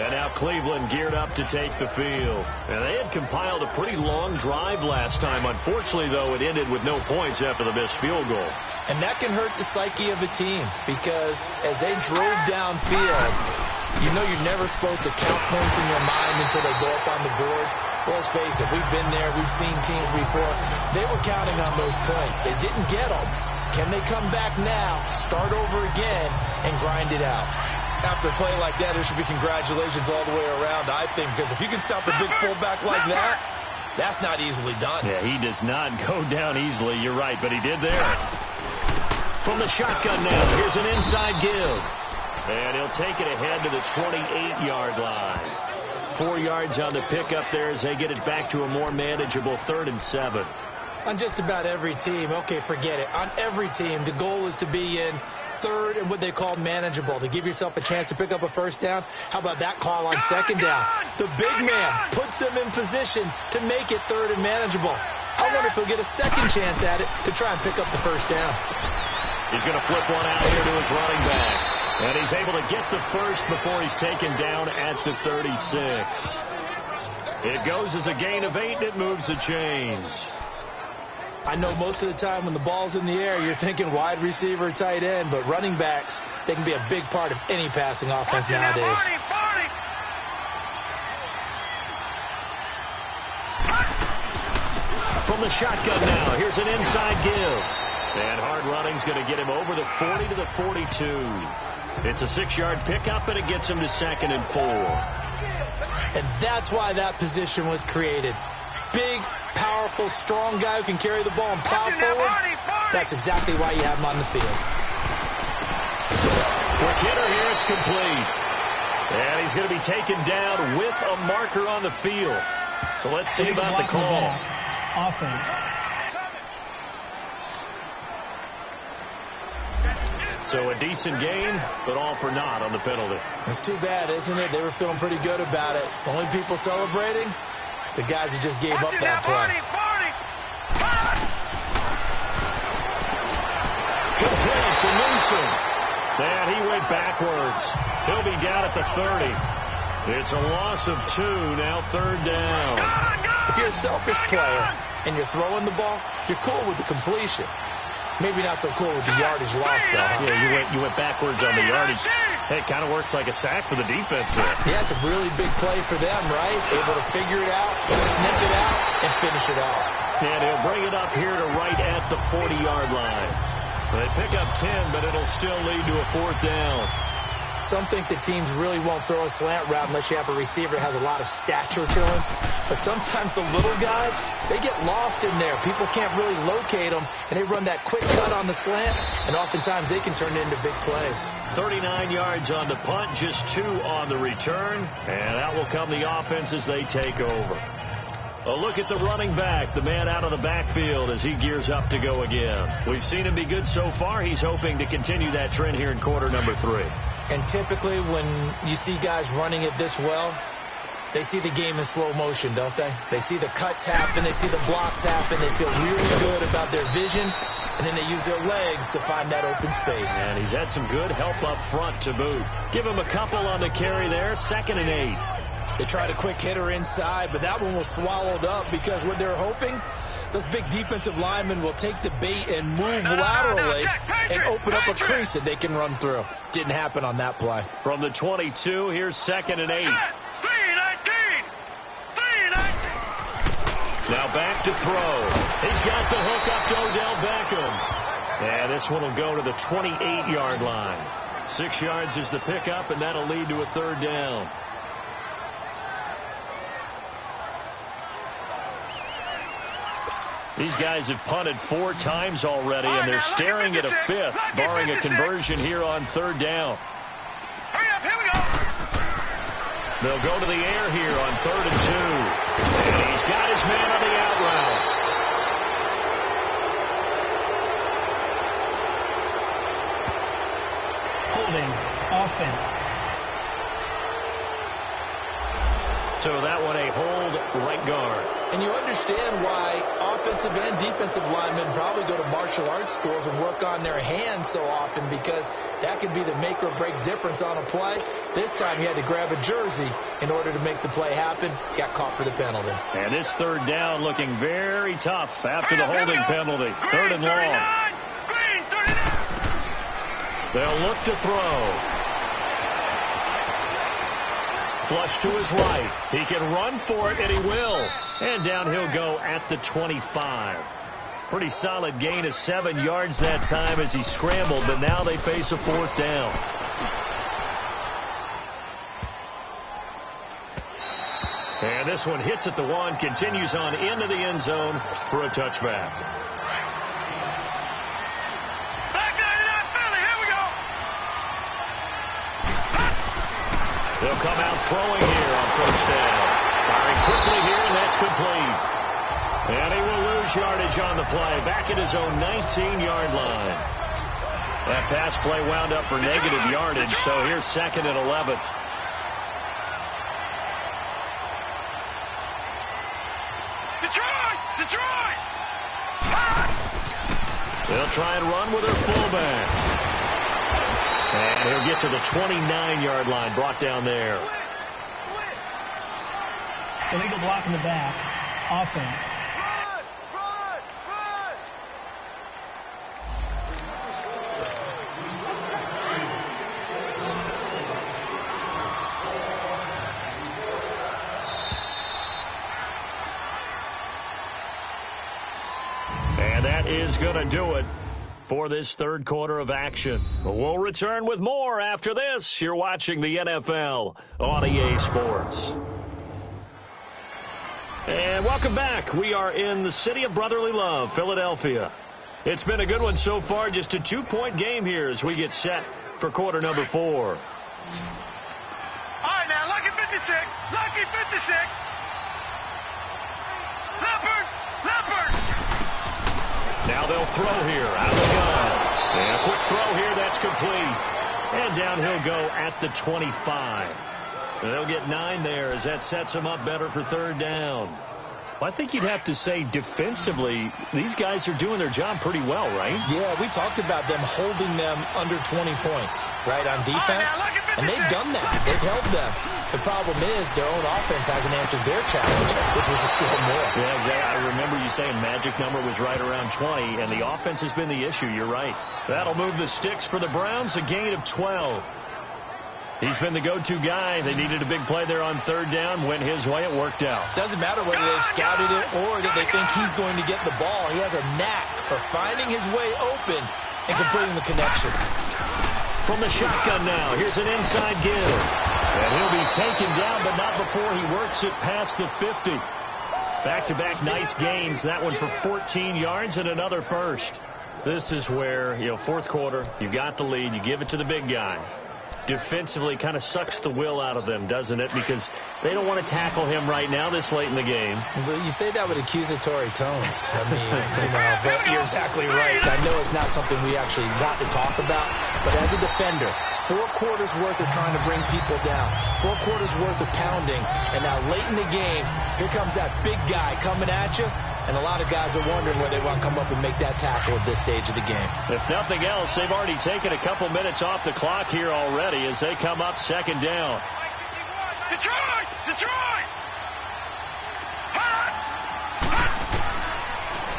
And now Cleveland geared up to take the field. And they had compiled a pretty long drive last time. Unfortunately, though, it ended with no points after the missed field goal. And that can hurt the psyche of a team because as they drove downfield, you know you're never supposed to count points in your mind until they go up on the board. Well, let's face it, we've been there, we've seen teams before. They were counting on those points. They didn't get them. Can they come back now, start over again, and grind it out? After a play like that, there should be congratulations all the way around, I think, because if you can stop a big fullback like that, that's not easily done. Yeah, he does not go down easily. You're right, but he did there. From the shotgun now, here's an inside give. And he'll take it ahead to the 28-yard line. 4 yards on the pickup there as they get it back to a more manageable 3rd and 7. On just about every team, okay, forget it. On every team, the goal is to be in 3rd and what they call manageable, to give yourself a chance to pick up a first down. How about that call on 2nd down? The big man puts them in position to make it 3rd and manageable. I wonder if he'll get a second chance at it to try and pick up the first down. He's going to flip one out here to his running back. And he's able to get the first before he's taken down at the 36. It goes as a gain of 8, and it moves the chains. I know most of the time when the ball's in the air, you're thinking wide receiver, tight end, but running backs, they can be a big part of any passing offense nowadays. From the shotgun now, here's an inside give. And hard running's going to get him over the 40 to the 42. It's a 6-yard pickup, and it gets him to 2nd and 4. And that's why that position was created. Big, powerful, strong guy who can carry the ball and plow forward. That's exactly why you have him on the field. Quick hitter here, it's complete. And he's going to be taken down with a marker on the field. So let's see about the call. Offense. So a decent game, but all for naught on the penalty. It's too bad, isn't it? They were feeling pretty good about it. The only people celebrating, the guys who just gave up that play. Complete to Newsom. And he went backwards. He'll be down at the 30. It's a loss of 2, now 3rd down. If you're a selfish player and you're throwing the ball, you're cool with the completion. Maybe not so cool with the yardage loss, though. Huh? Yeah, you went backwards on the yardage. Hey, it kind of works like a sack for the defense there. Yeah, it's a really big play for them, right? Able to figure it out, snip it out, and finish it off. And he'll bring it up here to right at the 40-yard line. They pick up 10, but it'll still lead to a 4th down. Some think that teams really won't throw a slant route unless you have a receiver that has a lot of stature to him. But sometimes the little guys, they get lost in there. People can't really locate them, and they run that quick cut on the slant, and oftentimes they can turn it into big plays. 39 yards on the punt, just 2 on the return, and out will come the offense as they take over. A look at the running back, the man out of the backfield as he gears up to go again. We've seen him be good so far. He's hoping to continue that trend here in quarter number 3. And typically when you see guys running it this well, they see the game in slow motion, don't they? They see the cuts happen, they see the blocks happen, they feel really good about their vision, and then they use their legs to find that open space. And he's had some good help up front to boot. Give him a couple on the carry there, 2nd and 8. They tried a quick hitter inside, but that one was swallowed up because what they're hoping, those big defensive linemen will take the bait and move laterally and open up a crease that they can run through. Didn't happen on that play. From the 22, here's 2nd and 8. Now back to throw. He's got the hook up to Odell Beckham. And this one will go to the 28-yard line. 6 yards is the pickup, and that'll lead to a 3rd down. These guys have punted 4 times already, and they're staring at a 5th, barring a conversion here on 3rd down. Hurry up, here we go. They'll go to the air here on 3rd and 2. And he's got his man on the out route. Holding. Offense. So that one a hold right guard. And you understand why offensive and defensive linemen probably go to martial arts schools and work on their hands so often, because that could be the make or break difference on a play. This time he had to grab a jersey in order to make the play happen. Got caught for the penalty. And this 3rd down looking very tough after the holding penalty. 3rd and long. They'll look to throw. Flush to his right. He can run for it, and he will. And down he'll go at the 25. Pretty solid gain of 7 yards that time as he scrambled, but now they face a 4th down. And this one hits at the 1, continues on into the end zone for a touchback. They'll come out throwing here on 1st down. Firing quickly here, and that's complete. And he will lose yardage on the play, back at his own 19-yard line. That pass play wound up for negative yardage, so here's 2nd and 11. Detroit! They'll try and run with their fullback. And he'll get to the 29-yard line, brought down there. Illegal block in the back. Offense. is going to do it for this third quarter of action. We'll return with more after this. You're watching the NFL on EA Sports. And welcome back. We are in the city of brotherly love, Philadelphia. It's been a good one so far. Just a 2-point game here as we get set for quarter number 4. All right, now, lucky 56. Lucky 56. Leopard. Now they'll throw here out of the gun. And a quick throw here. That's complete. And down he'll go at the 25. They'll get 9 there as that sets them up better for third down. Well, I think you'd have to say defensively, these guys are doing their job pretty well, right? Yeah, we talked about them holding them under 20 points, right, on defense. And they've done that. They've held them. The problem is their own offense hasn't answered their challenge, which was to score more. Yeah, exactly. I remember you saying magic number was right around 20, and the offense has been the issue. You're right. That'll move the sticks for the Browns, a gain of 12. He's been the go-to guy. They needed a big play there on third down. Went his way. It worked out. Doesn't matter whether they've scouted it or that they think he's going to get the ball. He has a knack for finding his way open and completing the connection. From the shotgun now, here's an inside give. And he'll be taken down, but not before he works it past the 50. Back-to-back nice gains. That one for 14 yards and another first. This is where, fourth quarter, you got the lead. You give it to the big guy. Defensively kind of sucks the will out of them, doesn't it? Because they don't want to tackle him right now this late in the game. Well, you say that with accusatory tones. I mean, but you're exactly right. I know it's not something we actually want to talk about, but as a defender, 4 quarters worth of trying to bring people down, 4 quarters worth of pounding, and now late in the game, here comes that big guy coming at you. And a lot of guys are wondering where they want to come up and make that tackle at this stage of the game. If nothing else, they've already taken a couple minutes off the clock here already as they come up second down. Detroit!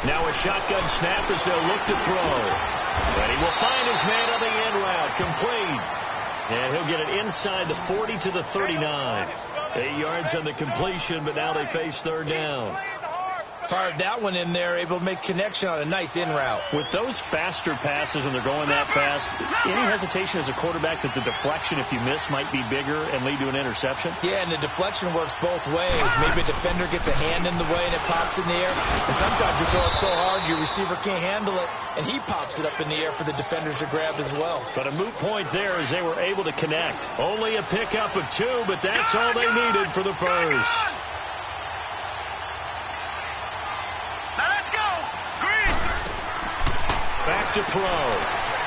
Now a shotgun snap as they'll look to throw. And he will find his man on the end route. Complete. And he'll get it inside the 40 to the 39. 8 yards on the completion, but now they face third down. Fired that one in there, able to make connection on a nice in route. With those faster passes and they're going that fast, any hesitation as a quarterback that the deflection, if you miss, might be bigger and lead to an interception? Yeah, and the deflection works both ways. Maybe a defender gets a hand in the way and it pops in the air. And sometimes you throw it so hard your receiver can't handle it, and he pops it up in the air for the defenders to grab as well. But a moot point there as they were able to connect. Only a pickup of 2, but that's all they needed for the first. Back to throw.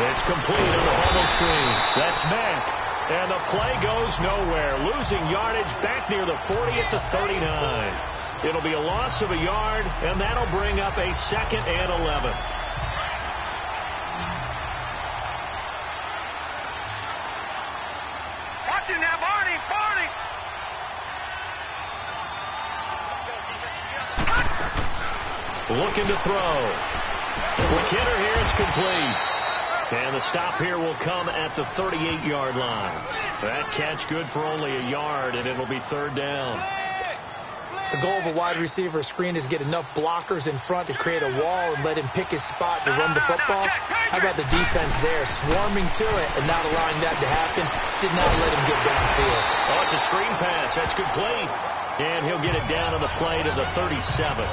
It's complete on the bubble screen. That's Mack. And the play goes nowhere. Losing yardage back near the 40 at the 39. It'll be a loss of a yard, and that'll bring up a 2nd and 11. Watch him now, Barney. Looking to throw. Kidder here, it's complete. And the stop here will come at the 38-yard line. That catch good for only a yard, and it'll be third down. The goal of a wide receiver screen is get enough blockers in front to create a wall and let him pick his spot to run the football. How about the defense there, swarming to it and not allowing that to happen? Did not let him get downfield. Oh, it's a screen pass. That's complete. And he'll get it down on the play to the 37.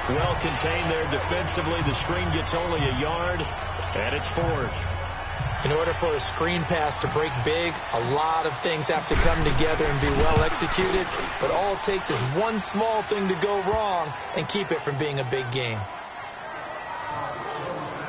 Well contained there defensively. The screen gets only a yard, and it's 4th. In order for a screen pass to break big, a lot of things have to come together and be well executed. But all it takes is one small thing to go wrong and keep it from being a big game.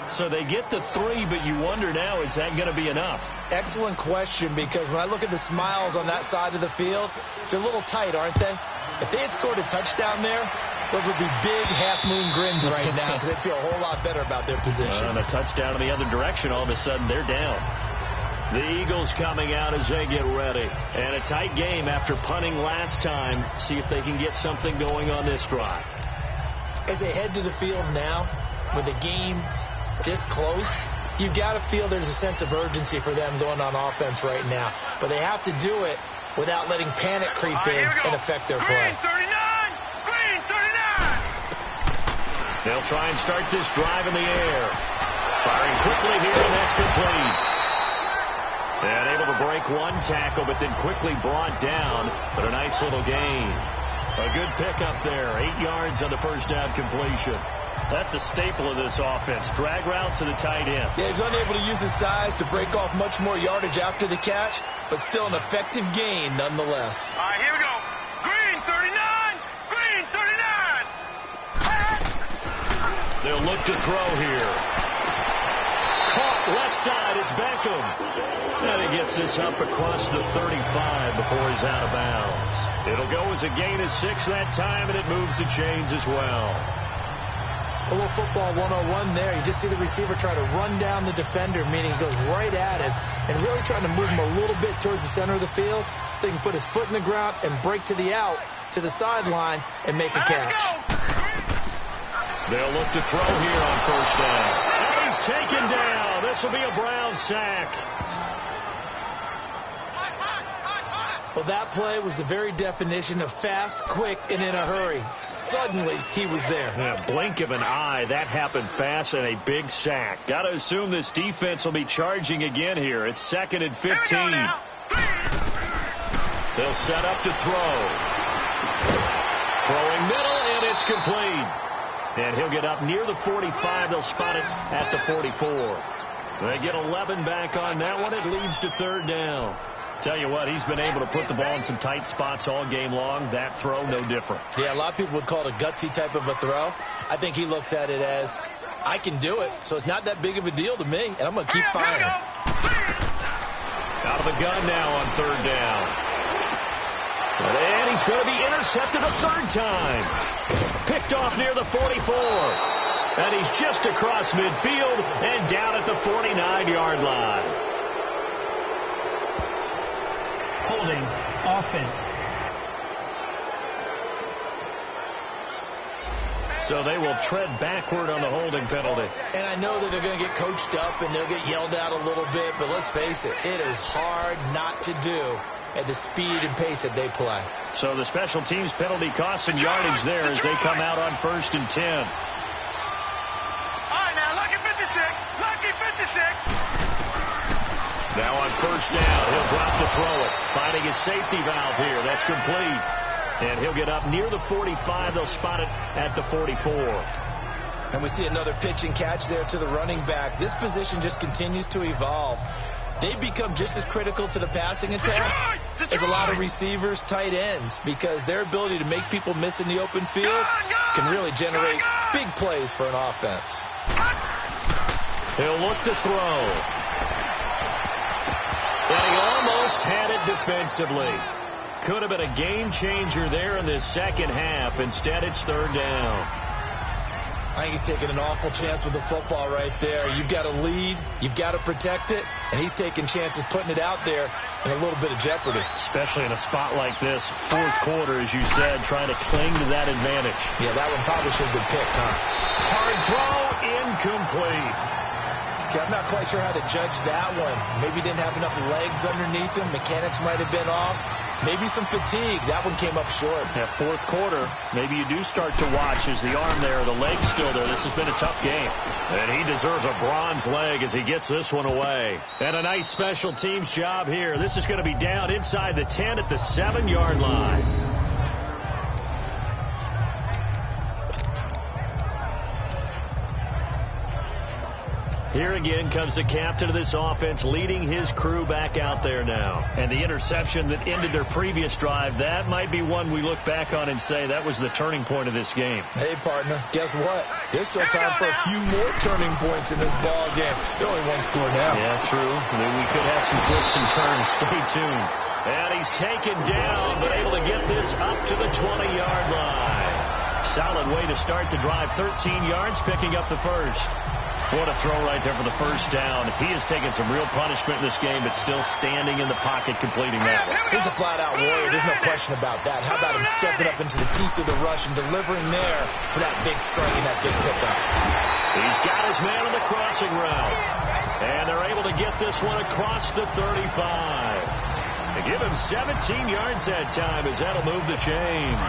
So they get the 3, but you wonder now, is that going to be enough? Excellent question, because when I look at the smiles on that side of the field, they're a little tight, aren't they? If they had scored a touchdown there, those would be big half-moon grins right now because they'd feel a whole lot better about their position. And a touchdown in the other direction, all of a sudden they're down. The Eagles coming out as they get ready. And a tight game after punting last time. See if they can get something going on this drive. As they head to the field now, with the game this close, you've got to feel there's a sense of urgency for them going on offense right now. But they have to do it without letting panic creep in and affect their play. Green 39! Green 39! They'll try and start this drive in the air. Firing quickly here, and that's complete. And able to break one tackle, but then quickly brought down. But a nice little gain. A good pickup there. 8 yards on the first down completion. That's a staple of this offense. Drag route to the tight end. Yeah, he's unable to use his size to break off much more yardage after the catch, but still an effective gain nonetheless. All right, here we go. Green 39. Green 39. They'll look to throw here. Caught left side. It's Beckham. And he gets this up across the 35 before he's out of bounds. It'll go as a gain of 6 that time, and it moves the chains as well. A little football 101 there. You just see the receiver try to run down the defender, meaning he goes right at it, and really trying to move him a little bit towards the center of the field so he can put his foot in the ground and break to the out, to the sideline, and make a catch. They'll look to throw here on first down. And he's taken down. This will be a Brown sack. Well, that play was the very definition of fast, quick, and in a hurry. Suddenly, he was there. Yeah, blink of an eye. That happened fast, and a big sack. Got to assume this defense will be charging again here. It's 2nd and 15. They'll set up to throw. Throwing middle, and it's complete. And he'll get up near the 45. They'll spot it at the 44. They get 11 back on that one. It leads to 3rd down. Tell you what, he's been able to put the ball in some tight spots all game long. That throw, no different. Yeah, a lot of people would call it a gutsy type of a throw. I think he looks at it as, I can do it, so it's not that big of a deal to me, and I'm going to keep firing. Out of the gun now on 3rd down. And he's going to be intercepted a 3rd time. Picked off near the 44. And he's just across midfield and down at the 49-yard line. Holding offense. So they will tread backward on the holding penalty. And I know that they're going to get coached up and they'll get yelled at a little bit, but let's face it, it is hard not to do at the speed and pace that they play. So the special teams penalty costs some yardage there as they come out on 1st and 10. All right, now, lucky 56. Lucky 56. Now on 1st down, he'll drop to throw it. Finding his safety valve here. That's complete. And he'll get up near the 45. They'll spot it at the 44. And we see another pitch and catch there to the running back. This position just continues to evolve. They become just as critical to the passing attack as a lot of receivers, tight ends, because their ability to make people miss in the open field can really generate big plays for an offense. He'll look to throw. And he almost had it defensively. Could have been a game changer there in this 2nd half. Instead, it's 3rd down. I think he's taking an awful chance with the football right there. You've got to lead. You've got to protect it. And he's taking chances putting it out there in a little bit of jeopardy. Especially in a spot like this. 4th quarter, as you said, trying to cling to that advantage. Yeah, that one probably should have been picked, huh? Hard throw, incomplete. Okay, I'm not quite sure how to judge that one. Maybe didn't have enough legs underneath him. Mechanics might have been off. Maybe some fatigue. That one came up short. Yeah, 4th quarter, maybe you do start to watch as the arm there, the leg's still there. This has been a tough game. And he deserves a bronze leg as he gets this one away. And a nice special teams job here. This is going to be down inside the 10 at the 7-yard line. Here again comes the captain of this offense, leading his crew back out there now. And the interception that ended their previous drive, that might be one we look back on and say that was the turning point of this game. Hey, partner, guess what? There's still time for a few more turning points in this ball game. There's only one score now. Yeah, true. I mean, we could have some twists and turns. Stay tuned. And he's taken down, but able to get this up to the 20-yard line. Solid way to start the drive. 13 yards, picking up the first. What a throw right there for the first down. He has taken some real punishment in this game, but still standing in the pocket, completing that one. He's a flat-out warrior. There's no question about that. How about him stepping up into the teeth of the rush and delivering there for that big strike and that big pickup? He's got his man on the crossing route. And they're able to get this one across the 35. They give him 17 yards that time as that'll move the chains.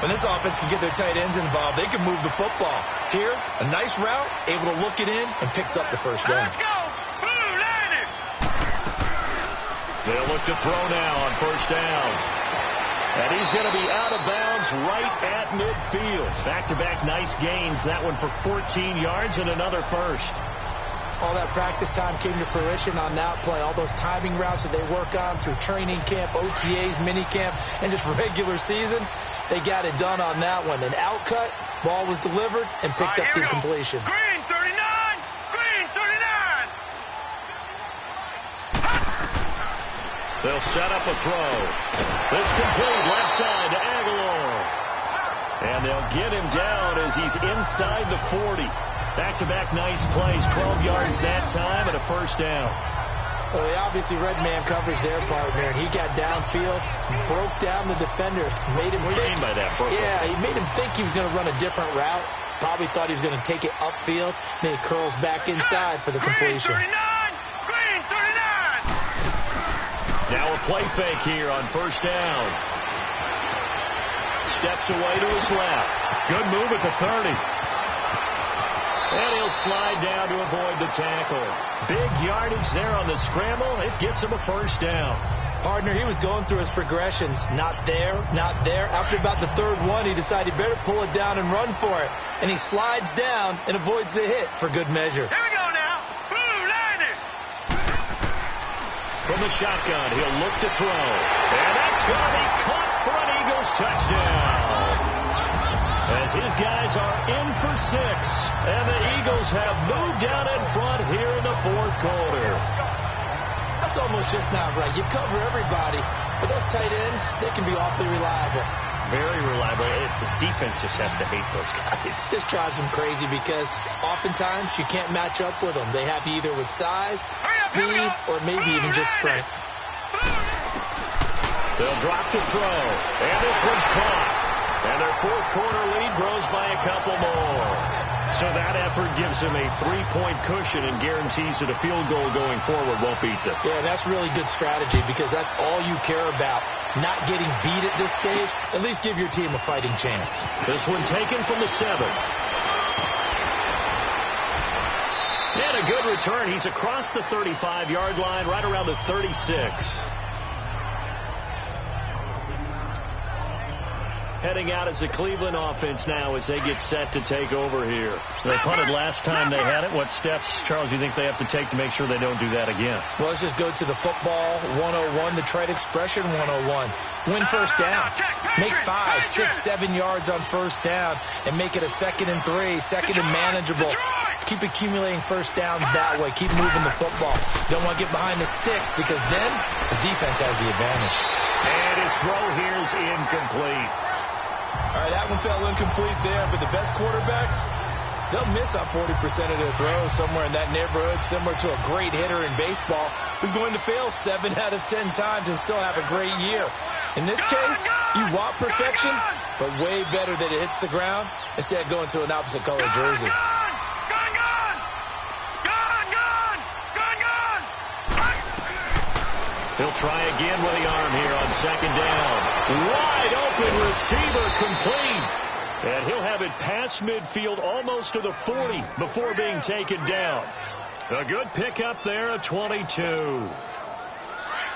When this offense can get their tight ends involved, they can move the football. Here, a nice route, able to look it in, and picks up the first down. Let's go. Blue landed. They'll look to throw now on first down. And he's going to be out of bounds right at midfield. Back-to-back nice gains. That one for 14 yards and another first. All that practice time came to fruition on that play. All those timing routes that they work on through training camp, OTAs, mini camp, and just regular season, they got it done on that one. An outcut, ball was delivered, and picked up the completion. Green 39. Green 39. They'll set up a throw. This complete left side to Aguilar. And they'll get him down as he's inside the 40. Back-to-back nice plays, 12 yards that time and a first down. Well, they obviously read man coverage there, partner, and he got downfield, broke down the defender, made him What do you mean by that, Brooklyn? Yeah, he made him think he was going to run a different route. Probably thought he was going to take it upfield. Then he curls back inside for the completion. Green 39. Green 39. Now a play fake here on first down. Steps away to his left. Good move at the 30. And he'll slide down to avoid the tackle. Big yardage there on the scramble. It gets him a first down. Partner, he was going through his progressions. Not there, not there. After about the third one, he decided he better pull it down and run for it. And he slides down and avoids the hit for good measure. Here we go now. Blue landed. From the shotgun, he'll look to throw. And that's going to be caught for an Eagles touchdown. As his guys are in for 6. And the Eagles have moved down in front here in the fourth quarter. That's almost just not right. You cover everybody, but those tight ends, they can be awfully reliable. Very reliable. The defense just has to hate those guys. This drives them crazy because oftentimes you can't match up with them. They have you either with size, speed, or maybe even just strength. They'll drop to throw. And this one's caught. And their fourth quarter lead grows by a couple more. So that effort gives them a 3-point cushion and guarantees that a field goal going forward won't beat them. Yeah, that's really good strategy because that's all you care about. Not getting beat at this stage. At least give your team a fighting chance. This one taken from the 7. And a good return. He's across the 35-yard line, right around the 36. Heading out as the Cleveland offense now as they get set to take over here. They punted last time they had it. What steps, Charles, do you think they have to take to make sure they don't do that again? Well, let's just go to the football 101, the trade expression 101. Win first down. Make 5, 6, 7 yards on first down and make it a 2nd and 3, 2nd and manageable. Keep accumulating first downs that way. Keep moving the football. Don't want to get behind the sticks because then the defense has the advantage. And his throw here is incomplete. All right, that one fell incomplete there, but the best quarterbacks, they'll miss on 40% of their throws somewhere in that neighborhood, similar to a great hitter in baseball who's going to fail 7 out of 10 times and still have a great year. In this case, you want perfection, but way better that it hits the ground instead of going to an opposite color jersey. He'll try again with the arm here on second down. Wide open receiver complete. And he'll have it past midfield almost to the 40 before being taken down. A good pickup there at 22.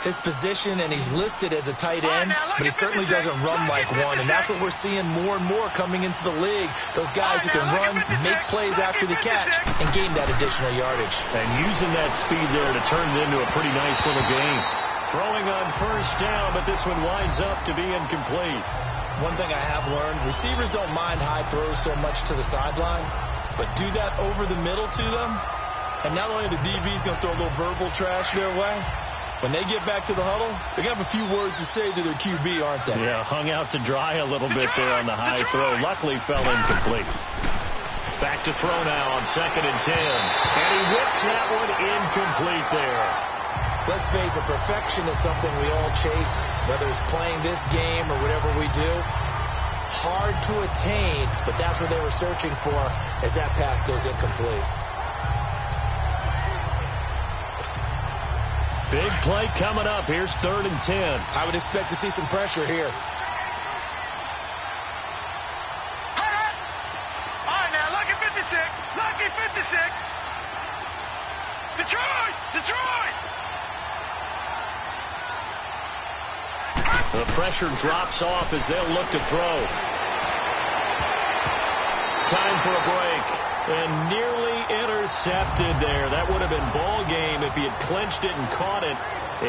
His position, and he's listed as a tight end, but he certainly doesn't run like one. And that's what we're seeing more and more coming into the league. Those guys who can run, make plays after the catch, and gain that additional yardage. And using that speed there to turn it into a pretty nice little game. Throwing on first down, but this one winds up to be incomplete. One thing I have learned, receivers don't mind high throws so much to the sideline, but do that over the middle to them, and not only the DB's going to throw a little verbal trash their way, when they get back to the huddle, they're going to have a few words to say to their QB, aren't they? Yeah, hung out to dry a little bit there on the high throw. Luckily fell incomplete. Back to throw now on 2nd and 10. And he whips that one incomplete there. Let's face it, perfection is something we all chase, whether it's playing this game or whatever we do. Hard to attain, but that's what they were searching for as that pass goes incomplete. Big play coming up. Here's 3rd and 10. I would expect to see some pressure here. pressure drops off as they'll look to throw. Time for a break. And nearly intercepted there. That would have been ball game if he had clinched it and caught it.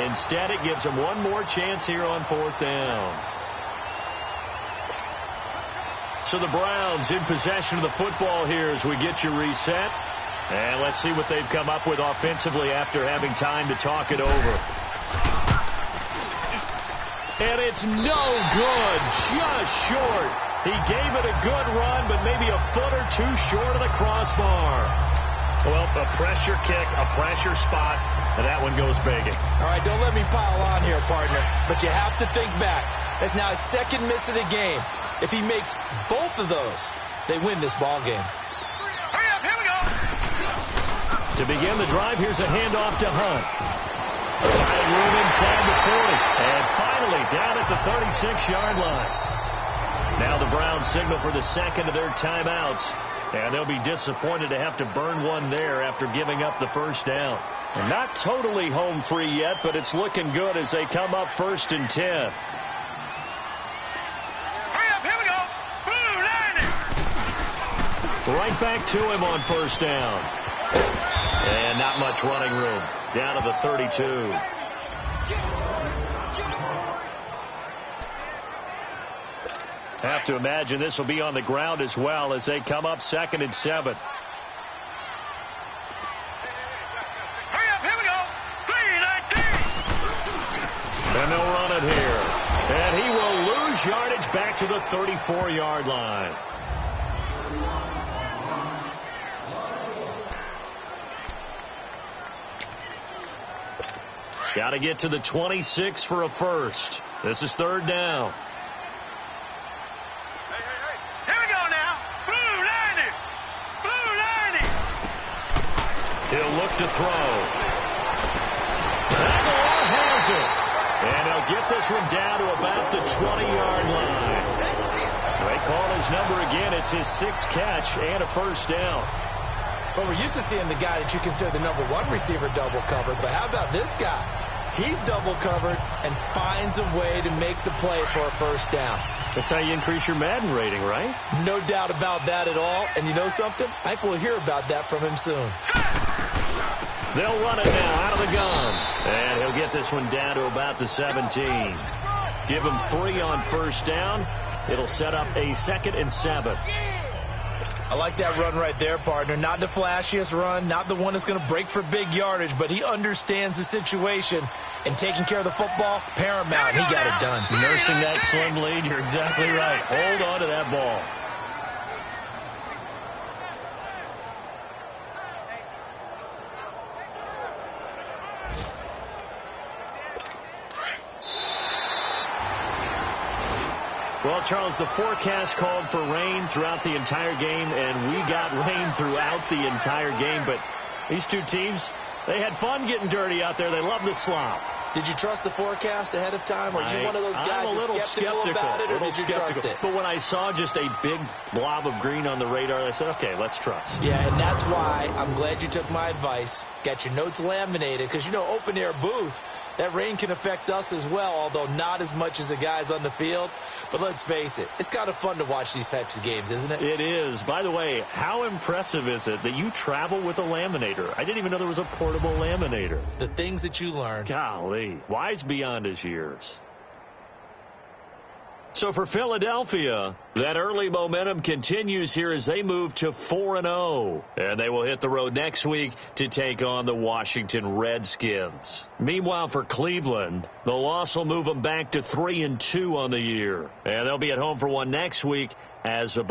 Instead, it gives him one more chance here on 4th down. So the Browns in possession of the football here as we get you reset. And let's see what they've come up with offensively after having time to talk it over. And it's no good, just short. He gave it a good run, but maybe a foot or two short of the crossbar. Well, a pressure kick, a pressure spot, and that one goes begging. All right, don't let me pile on here, partner, but you have to think back. That's now his second miss of the game. If he makes both of those, they win this ball game. Hurry up, here we go. To begin the drive, here's a handoff to Hunt. Finding room inside the 40. And finally down at the 36-yard line. Now the Browns signal for the second of their timeouts. And they'll be disappointed to have to burn one there after giving up the first down. And not totally home free yet, but it's looking good as they come up 1st and 10. Hurry up, here we go. Blue line. Right back to him on 1st down. And not much running room. Down to the 32. Have to imagine this will be on the ground as well as they come up 2nd and 7. Hurry up, here we go. 3-19. And they'll run it here. And he will lose yardage back to the 34-yard line. Got to get to the 26 for a first. This is 3rd down. Here we go now. Blue line. Blue line. He'll look to throw. Aguilar has it. And he'll get this one down to about the 20-yard line. They call his number again. It's his 6th catch and a first down. Well, we're used to seeing the guy that you consider the number 1 receiver double covered, but how about this guy? He's double covered and finds a way to make the play for a first down. That's how you increase your Madden rating, right? No doubt about that at all. And you know something? I think we'll hear about that from him soon. They'll run it now out of the gun. And he'll get this one down to about the 17. Give him 3 on first down. It'll set up a 2nd and 7. I like that run right there, partner. Not the flashiest run, not the one that's going to break for big yardage, but he understands the situation, and taking care of the football, paramount. He got it done. Nursing that slim lead, you're exactly right. Hold on to that ball. Well, Charles, the forecast called for rain throughout the entire game, and we got rain throughout the entire game. But these two teams, they had fun getting dirty out there. They love the slop. Did you trust the forecast ahead of time? Are you one of those guys who's skeptical about it, or did you trust it? But when I saw just a big blob of green on the radar, I said, okay, let's trust. Yeah, and that's why I'm glad you took my advice. Got your notes laminated, because, you know, open-air booth, that rain can affect us as well, although not as much as the guys on the field. But let's face it, it's kind of fun to watch these types of games, isn't it? It is. By the way, how impressive is it that you travel with a laminator? I didn't even know there was a portable laminator. The things that you learn. Golly, wise beyond his years. So for Philadelphia, that early momentum continues here as they move to 4-0. And they will hit the road next week to take on the Washington Redskins. Meanwhile, for Cleveland, the loss will move them back to 3-2 on the year. And they'll be at home for one next week as a